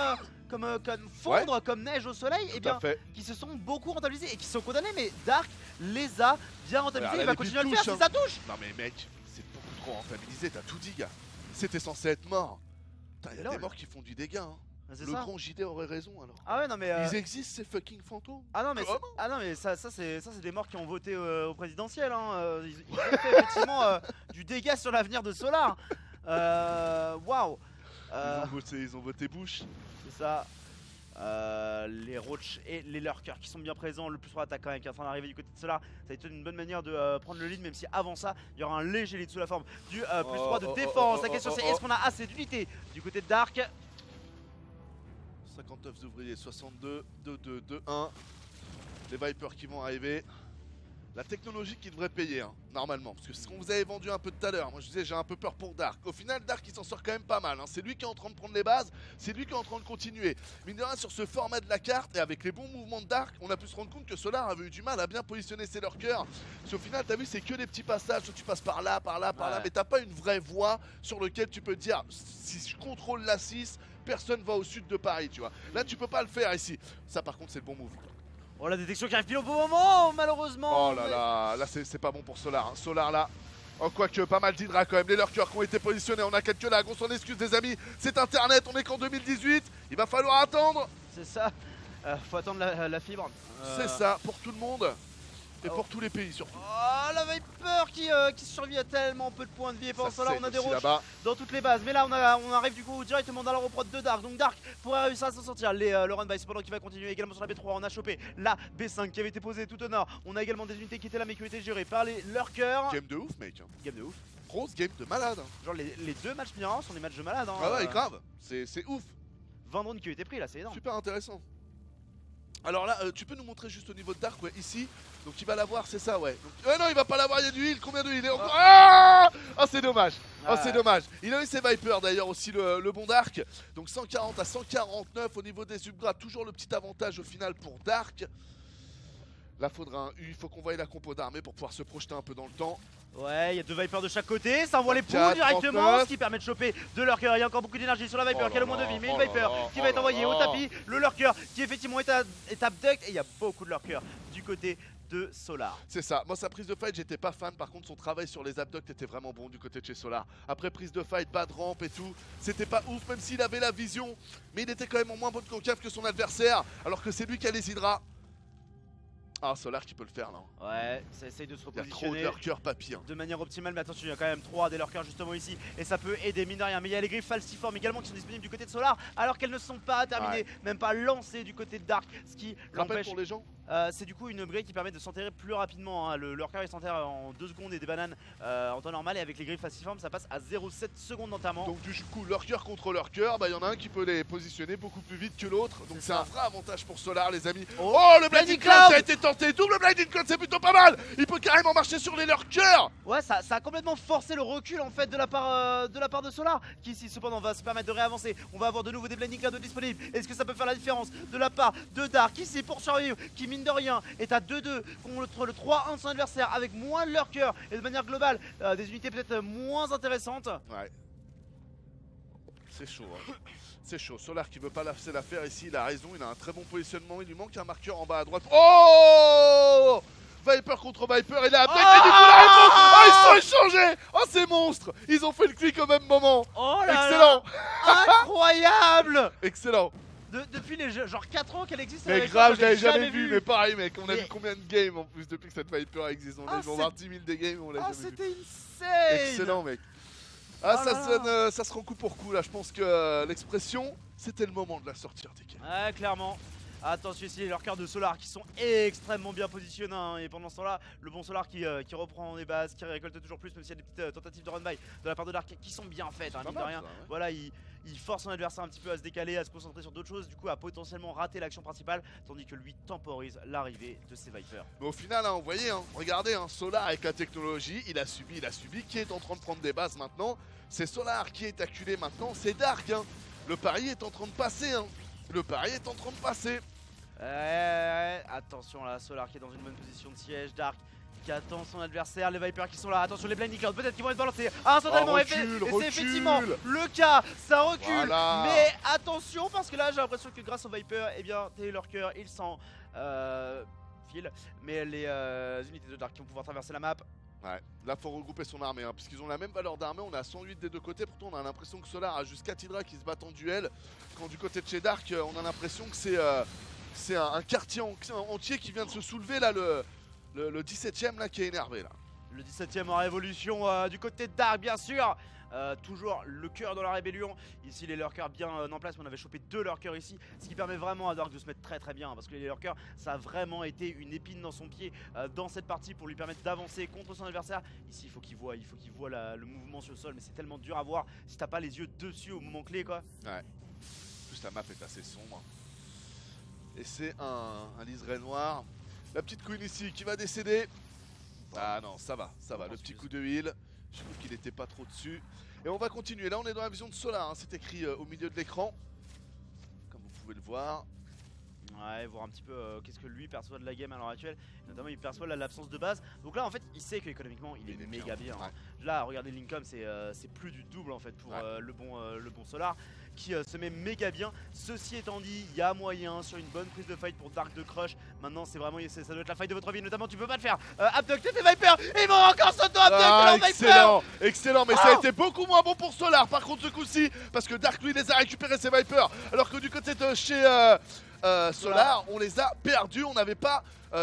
fondre comme neige au soleil, et bien qui se sont beaucoup rentabilisés et qui sont condamnés, mais Dark les a bien rentabilisés. Il va continuer à le faire si ça touche. Non mais mec, c'est beaucoup trop rentabilisé, t'as tout dit gars. C'était censé être mort. Il y a des morts qui font du dégât hein. Le grand JD aurait raison alors. Ah ouais non mais ils existent ces fucking fantômes. Ah non mais ça c'est des morts qui ont voté au présidentiel hein. Ils ont fait effectivement du dégât sur l'avenir de Solar. Waouh. Ils ont voté Bush. C'est ça. Les roach et les lurkers qui sont bien présents, le plus fort attaquant qui est en train d'arriver du côté de Solar. Ça va être une bonne manière de prendre le lead, même si avant ça il y aura un léger lead sous la forme du plus 3 de défense. La question c'est est-ce qu'on a assez d'unités du côté de Dark. 59 ouvriers, 62, 2, 2, 1. Les Vipers qui vont arriver. La technologie qui devrait payer, hein, normalement. Parce que c'est ce qu'on vous avait vendu un peu tout à l'heure. Moi je disais j'ai un peu peur pour Dark. Au final Dark il s'en sort quand même pas mal. Hein. C'est lui qui est en train de prendre les bases. C'est lui qui est en train de continuer. Mine de rien sur ce format de la carte et avec les bons mouvements de Dark, on a pu se rendre compte que Solar avait eu du mal à bien positionner ses lurkers. Parce qu'au final t'as vu c'est que des petits passages où tu passes par là, par là, par là. Mais t'as pas une vraie voie sur laquelle tu peux te dire si je contrôle la 6, personne va au sud de Paris, tu vois. Là tu peux pas le faire ici. Ça par contre c'est le bon move. Oh la détection qui arrive pile au bon moment malheureusement. Oh là là, là c'est pas bon pour Solar. Hein. Solar là, Oh, quoique, pas mal d'Hydra quand même. Les lurkers qui ont été positionnés. On a quelques lags. On s'en excuse, des amis. C'est Internet. On est qu'en 2018. Il va falloir attendre. C'est ça. Faut attendre la fibre. C'est ça, pour tout le monde. Et pour tous les pays surtout. Oh, la Viper qui survit à tellement peu de points de vie. Et pendant ça, là, on a des roches dans toutes les bases. Mais là, on arrive du coup directement dans la reprod de Dark. Donc Dark pourrait réussir à s'en sortir. Le run by cependant qui va continuer également sur la B3. On a chopé la B5 qui avait été posée tout au nord. On a également des unités qui étaient là mais qui ont été gérées par les lurkers. Game de ouf, mec. Game de ouf. Grosse game de malade. Genre les deux matchs mirants sont des matchs de malade. Hein. Ah ouais, grave. C'est ouf. 20 drones qui ont été pris là, c'est énorme. Super intéressant. Alors là, tu peux nous montrer juste au niveau de Dark, ouais, ici. Donc il va l'avoir, c'est ça, ouais. Donc, non, il va pas l'avoir, il y a du heal. Combien de heal encore... Ah, c'est dommage. Oh, c'est dommage. Il a eu ses Vipers d'ailleurs aussi, le bon Dark. Donc 140 à 149 au niveau des upgrades. Toujours le petit avantage au final pour Dark. Là, faudra un U. Il faut qu'on voie la compo d'armée pour pouvoir se projeter un peu dans le temps. Ouais, il y a deux Vipers de chaque côté, ça envoie les poules 4, directement, 39. ce qui permet de choper de lurker. Il y a encore beaucoup d'énergie sur la Viper qui a le moins de vie, mais une Viper qui va être envoyée au tapis. Le lurker qui effectivement est abduct, et il y a beaucoup de lurkers du côté de Solar. C'est ça, moi sa prise de fight j'étais pas fan, par contre son travail sur les abducts était vraiment bon du côté de chez Solar. Après prise de fight, bas de rampe et tout, c'était pas ouf même s'il avait la vision, mais il était quand même en moins bonne concave que son adversaire, alors que c'est lui qui a les Hydra. Ah, Solar qui peut le faire là. Ouais, ça essaye de se Il y a trop de repositionner lurkers papy. de manière optimale, mais attention, il y a quand même 3 des lurkers justement ici, et ça peut aider mine de rien. Mais il y a les griffes falciformes également qui sont disponibles du côté de Solar, alors qu'elles ne sont pas terminées, même pas lancées du côté de Dark, ce qui l'empêche. Pour les gens. C'est du coup une upgrade qui permet de s'enterrer plus rapidement. Hein. Le lurker il s'enterre en 2 secondes et des bananes en temps normal, et avec les griffes falciformes ça passe à 0,7 secondes d'enterrement. Donc du coup lurker contre lurker, bah il y en a un qui peut les positionner beaucoup plus vite que l'autre. Donc c'est un vrai avantage pour Solar les amis. Oh, le Blinding Cloud a été tenté, double Blinding Cloud, c'est plutôt pas mal. Il peut carrément marcher sur les lurkers. Ouais, ça a complètement forcé le recul en fait de la part de Solar, qui ici cependant va se permettre de réavancer. On va avoir de nouveau des Blinding Cloud disponibles. Est-ce que ça peut faire la différence de la part de Dark ici pour survivre, qui mine de rien est à 2-2 contre le 3-1 de son adversaire, avec moins de lurkers et de manière globale des unités peut-être moins intéressantes. Ouais. C'est chaud, hein. C'est chaud. Solar qui veut pas laisser l'affaire ici, il a raison, il a un très bon positionnement, il lui manque un marqueur en bas à droite. Oh, Viper contre Viper, et là, avec et du coup la réponse. Oh, ils sont échangés. Oh, ces monstres, ils ont fait le clic au même moment. Oh là excellent là, incroyable. Excellent. Depuis les genre 4 ans qu'elle existe. Mais grave, je l'avais jamais vu. Mais pareil, mec, on a vu combien de games en plus depuis que cette Viper existe. On a voir 10 000 des games, on l'a jamais vu. C'était insane. Excellent, mec. Ah, ça se rend coup pour coup là. Je pense que l'expression, c'était le moment de la sortir, TK. Ouais, clairement. Attention ici, les lurkers de Solar qui sont extrêmement bien positionnés, hein. Et pendant ce temps là, le bon Solar qui reprend les bases, qui récolte toujours plus, même s'il y a des petites tentatives de run by de la part de Dark qui sont bien faites, hein, mine de rien. Ça, ouais. Voilà, il force son adversaire un petit peu à se décaler, à se concentrer sur d'autres choses, du coup à potentiellement rater l'action principale, tandis que lui temporise l'arrivée de ses Vipers. Mais au final, hein, vous voyez, hein, regardez, hein, Solar avec la technologie, il a subi, qui est en train de prendre des bases maintenant. C'est Solar qui est acculé maintenant, c'est Dark, hein. Le pari est en train de passer, hein. Le pari est en train de passer. Attention là, Solar qui est dans une bonne position de siège, Dark qui attend son adversaire, les Vipers qui sont là, attention les Blinding Cloud, peut-être qu'ils vont être balancés instantanément, et c'est effectivement le cas, ça recule, voilà. Mais attention parce que là j'ai l'impression que grâce aux Vipers, eh bien tes lurkers ils s'en filent, mais les unités de Dark qui vont pouvoir traverser la map. Ouais, là faut regrouper son armée, hein, puisqu'ils ont la même valeur d'armée, on a 108 des deux côtés, pourtant on a l'impression que Solar a juste 4 Hydra qui se battent en duel, quand du côté de chez Dark, on a l'impression que c'est un quartier entier qui vient de se soulever là, le 17ème là qui est énervé là. Le 17ème en révolution du côté de Dark bien sûr. Toujours le cœur dans la rébellion. Ici les lurkers bien en place, mais on avait chopé 2 lurkers ici, ce qui permet vraiment à Dark de se mettre très bien, parce que les lurkers ça a vraiment été une épine dans son pied dans cette partie pour lui permettre d'avancer contre son adversaire. Ici il faut qu'il voit le mouvement sur le sol, mais c'est tellement dur à voir si t'as pas les yeux dessus au moment clé quoi. Ouais. En plus la map est assez sombre. Et c'est un liseré noir. La petite queen ici qui va décéder. Ah non, ça va, le petit coup de heal. Je trouve qu'il n'était pas trop dessus. Et on va continuer, là on est dans la vision de Solar, hein. C'est écrit au milieu de l'écran. Comme vous pouvez le voir. Ouais, voir un petit peu qu'est-ce que lui perçoit de la game à l'heure actuelle. Notamment, il perçoit l'absence de base. Donc là, en fait, il sait qu'économiquement, il est méga bien. Hein. Là, regardez l'income, c'est plus du double en fait pour le bon Solar qui se met méga bien. Ceci étant dit, il y a moyen sur une bonne prise de fight pour Dark de Crush. Maintenant, c'est vraiment, ça doit être la fight de votre vie. Notamment, tu peux pas le faire. Abduct et Viper, ils vont encore s'auto-abduct. Excellent, excellent, mais ça a été beaucoup moins bon pour Solar. Par contre, ce coup-ci, parce que Dark lui les a récupérés ses Vipers, alors que du côté de chez Solar, on les a perdus. On n'avait pas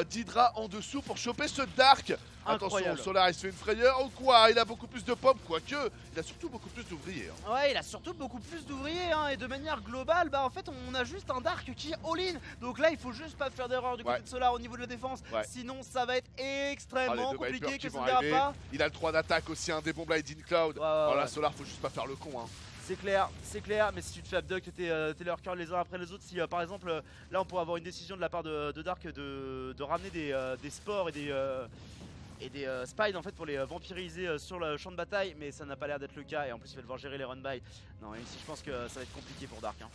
d'Hydra en dessous pour choper ce Dark. Incroyable. Attention, Solar il se fait une frayeur ou quoi? Il a beaucoup plus de pommes, quoique il a surtout beaucoup plus d'ouvriers. Hein. Ouais, il a surtout beaucoup plus d'ouvriers hein, et de manière globale, bah en fait on a juste un Dark qui est all-in. Donc là il faut juste pas faire d'erreur du côté de Solar au niveau de la défense. Sinon ça va être extrêmement compliqué que ça ne verra pas. Il a le 3 d'attaque aussi, un des bombes Lightning Cloud. Voilà, Solar faut juste pas faire le con. Hein. C'est clair, mais si tu te fais abduct, t'es leur cœur les uns après les autres. Si par exemple là on pourrait avoir une décision de la part de Dark de ramener des spores et des spies en fait pour les vampiriser sur le champ de bataille, mais ça n'a pas l'air d'être le cas et en plus il va devoir gérer les run-by. Non, ici je pense que ça va être compliqué pour Dark. Hein.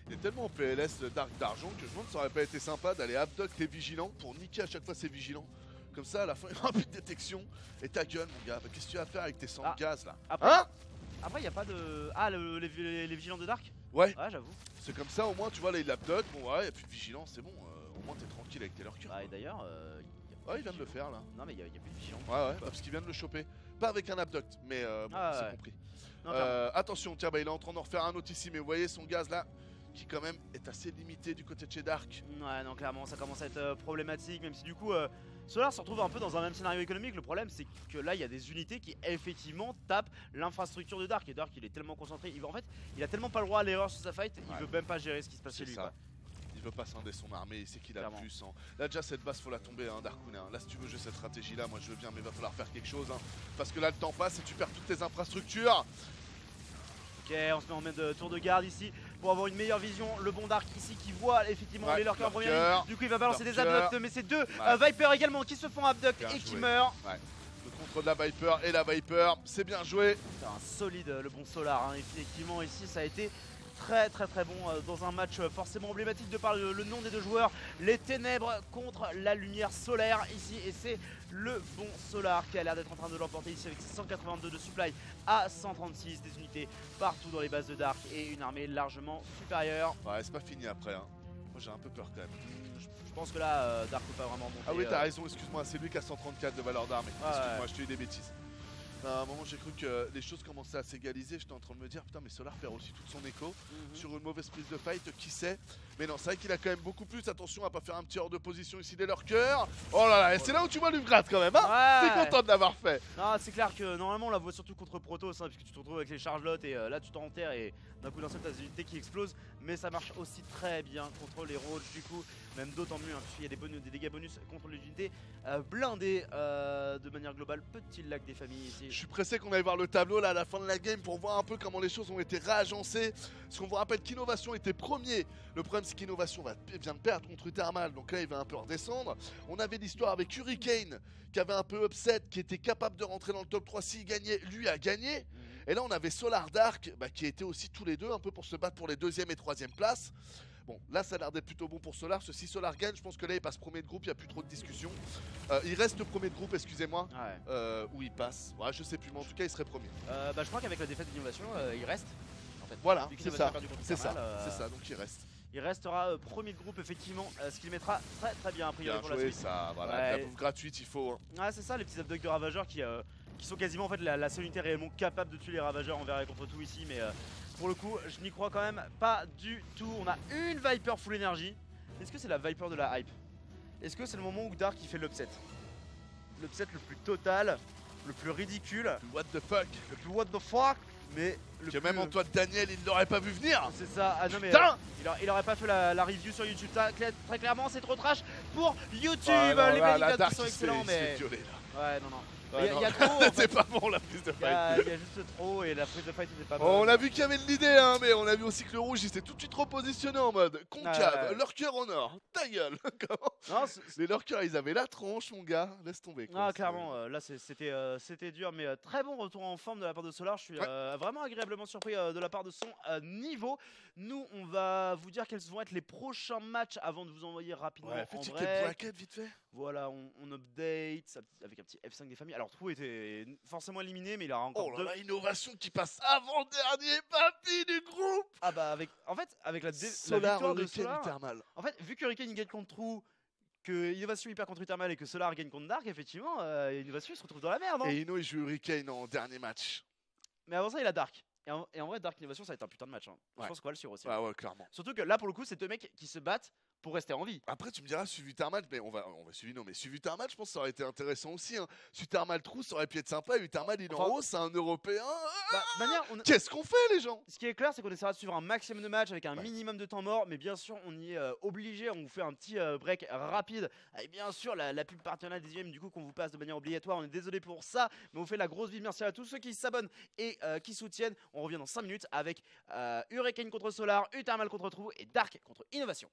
Il est tellement en PLS le Dark d'argent que je me demande si ça aurait pas été sympa d'aller abduct et vigilant pour niquer à chaque fois ses vigilants. Comme ça à la fin il y aura plus de détection et ta gueule mon gars. Qu'est-ce que tu vas faire avec tes 100 de gaz là? Après il n'y a pas de... Ah les vigilants de Dark? Ouais j'avoue. C'est comme ça au moins tu vois là il l'abduct, bon ouais et puis vigilant c'est bon, au moins t'es tranquille avec tes lurkers. Et d'ailleurs... il vient de le faire là. Non mais il y a plus de vigilants. Ouais parce qu'il vient de le choper. Pas avec un abduct mais bon c'est compris. Non, attention tiens il est en train d'en refaire un autre ici mais vous voyez son gaz là qui quand même est assez limité du côté de chez Dark. Ouais non clairement ça commence à être problématique même si du coup Solar se retrouve un peu dans un même scénario économique. Le problème c'est que là il y a des unités qui effectivement tapent l'infrastructure de Dark et Dark il est tellement concentré, en fait il a tellement pas le droit à l'erreur sur sa fight, il veut même pas gérer ce qui se passe chez lui quoi. Il veut pas scinder son armée, il sait qu'il a plus. Hein. Là déjà cette base faut la tomber hein, Darkoon. Hein. Là si tu veux jouer cette stratégie là, moi je veux bien mais il va falloir faire quelque chose. Hein. Parce que là le temps passe et tu perds toutes tes infrastructures. Ok, on se met en mode tour de garde ici pour avoir une meilleure vision. Le bon Dark ici qui voit effectivement les lurkers en première ligne. Du coup il va balancer des abducts mais c'est deux Vipers également qui se font abduct et qui meurent. Le contrôle de la Viper et la Viper, c'est bien joué. C'est un solide le bon Solar hein. Effectivement ici ça a été très bon dans un match forcément emblématique de par le nom des deux joueurs. Les ténèbres contre la lumière solaire ici et c'est le bon Solar qui a l'air d'être en train de l'emporter ici avec 182 de supply à 136, des unités partout dans les bases de Dark et une armée largement supérieure. Ouais c'est pas fini après hein. Moi j'ai un peu peur quand même. Je pense que là Dark peut pas vraiment monter. Ah oui t'as raison, excuse-moi, c'est lui qui a 134 de valeur d'armée. Excuse-moi, je te dis des bêtises. À un moment j'ai cru que les choses commençaient à s'égaliser, j'étais en train de me dire putain mais Solar perd aussi tout son écho sur une mauvaise prise de fight, qui sait. Mais non c'est vrai qu'il a quand même beaucoup plus, attention à pas faire un petit hors de position ici des lurkers. Oh là là, et c'est là où tu vois Luvgrat quand même hein. T'es content de l'avoir fait. Non c'est clair que normalement on la voit surtout contre Protoss hein, puisque tu te retrouves avec les chargelottes et là tu t'enterres et d'un coup d'un seul t'as des unités qui explosent. Mais ça marche aussi très bien contre les Roach du coup, même d'autant mieux hein, puisqu'il y a des dégâts bonus contre les unités blindées de manière globale. Petit lac des familles ici. Je suis pressé qu'on aille voir le tableau là à la fin de la game pour voir un peu comment les choses ont été réagencées. Parce qu'on vous rappelle qu'Innovation était premier. Le problème c'est qu'Innovation vient de perdre contre Thermal, donc là il va un peu redescendre. On avait l'histoire avec Hurricane qui avait un peu upset, qui était capable de rentrer dans le top 3 s'il gagnait, lui a gagné. Et là on avait Solar Dark qui étaient aussi tous les deux un peu pour se battre pour les 2e et 3e places. Bon, là ça a l'air d'être plutôt bon pour Solar. Si Solar gagne, je pense que là il passe premier de groupe, il n'y a plus trop de discussion. Il reste premier de groupe, excusez-moi. Où il passe. Ouais, je sais plus, mais en tout cas il serait premier. Je crois qu'avec la défaite d'Innovation, il reste. En fait. Voilà, c'est ça. C'est ça, donc il reste. Il restera premier de groupe effectivement, ce qui le mettra très bien a priori pour la suite. Ça, voilà, la bouffe gratuite il faut. Ouais c'est ça, les petits abducts de Ravageurs qui sont quasiment en fait la seule unité réellement capable de tuer les Ravageurs envers et contre tout ici, mais pour le coup je n'y crois quand même pas du tout. On a une Viper full énergie. Est-ce que c'est la Viper de la hype? Est-ce que c'est le moment où Dark il fait l'upset? L'upset le plus total, le plus ridicule, what the fuck, le plus what the fuck, mais que même Antoine Daniel il ne l'aurait pas vu venir. C'est ça, ah non mais il aurait pas fait la review sur YouTube, très clairement c'est trop trash pour YouTube. Les Bellicats qui sont excellents mais... Ouais non Il y a trop. En fait. C'est pas bon la prise de Il y, fight. a juste trop et la prise de fight était pas bonne. On a vu qu'il y avait de l'idée, hein, mais on a vu aussi que le rouge il s'est tout de suite repositionné en mode concave, lurker en or, ta gueule. Non, les lurkers ils avaient la tronche, mon gars, laisse tomber. Quoi. Ah, clairement, là c'était dur, mais très bon retour en forme de la part de Solar. Je suis vraiment agréablement surpris de la part de son niveau. Nous, on va vous dire quels vont être les prochains matchs avant de vous envoyer rapidement. Ouais, fais en checker vrai. le bracket vite fait. Voilà, on update avec un petit F5 des familles. Alors, Trou était forcément éliminé, mais il a encore Oh là là, innovation qui passe avant-dernier papy du groupe. Ah bah avec la Solar, victoire de Hurricane, Solar. Thermal. En fait, vu que Hurricane gagne contre Trou, que Innovation il perd contre Thermal et que Solar gagne contre Dark, effectivement, Innovation il se retrouve dans la merde. Hein. Et Ino il joue Hurricane en dernier match. Mais avant ça, il a Dark. Et en vrai, Dark Innovation, ça va être un putain de match. Hein. Ouais. Je pense qu'on va le suivre aussi. Ouais, clairement. Surtout que là, pour le coup, c'est deux mecs qui se battent pour rester en vie. Après, tu me diras, suivi Thermal, mais on va suivi, non, mais suivi Thermal, je pense que ça aurait été intéressant aussi. Hein. Suivi Thermal Trou, ça aurait pu être sympa. Et Thermal, il est en haut, c'est un Européen. Qu'est-ce qu'on fait, les gens? Ce qui est clair, c'est qu'on essaiera de suivre un maximum de matchs avec un minimum de temps mort. Mais bien sûr, on y est obligé. On vous fait un petit break rapide. Et bien sûr, la pub partenariat des IM, du coup, qu'on vous passe de manière obligatoire. On est désolé pour ça. Mais on fait la grosse bise. Merci à tous ceux qui s'abonnent et qui soutiennent. On revient dans 5 minutes avec Hurricane contre Solar, Thermal contre Trou et Dark contre Innovation.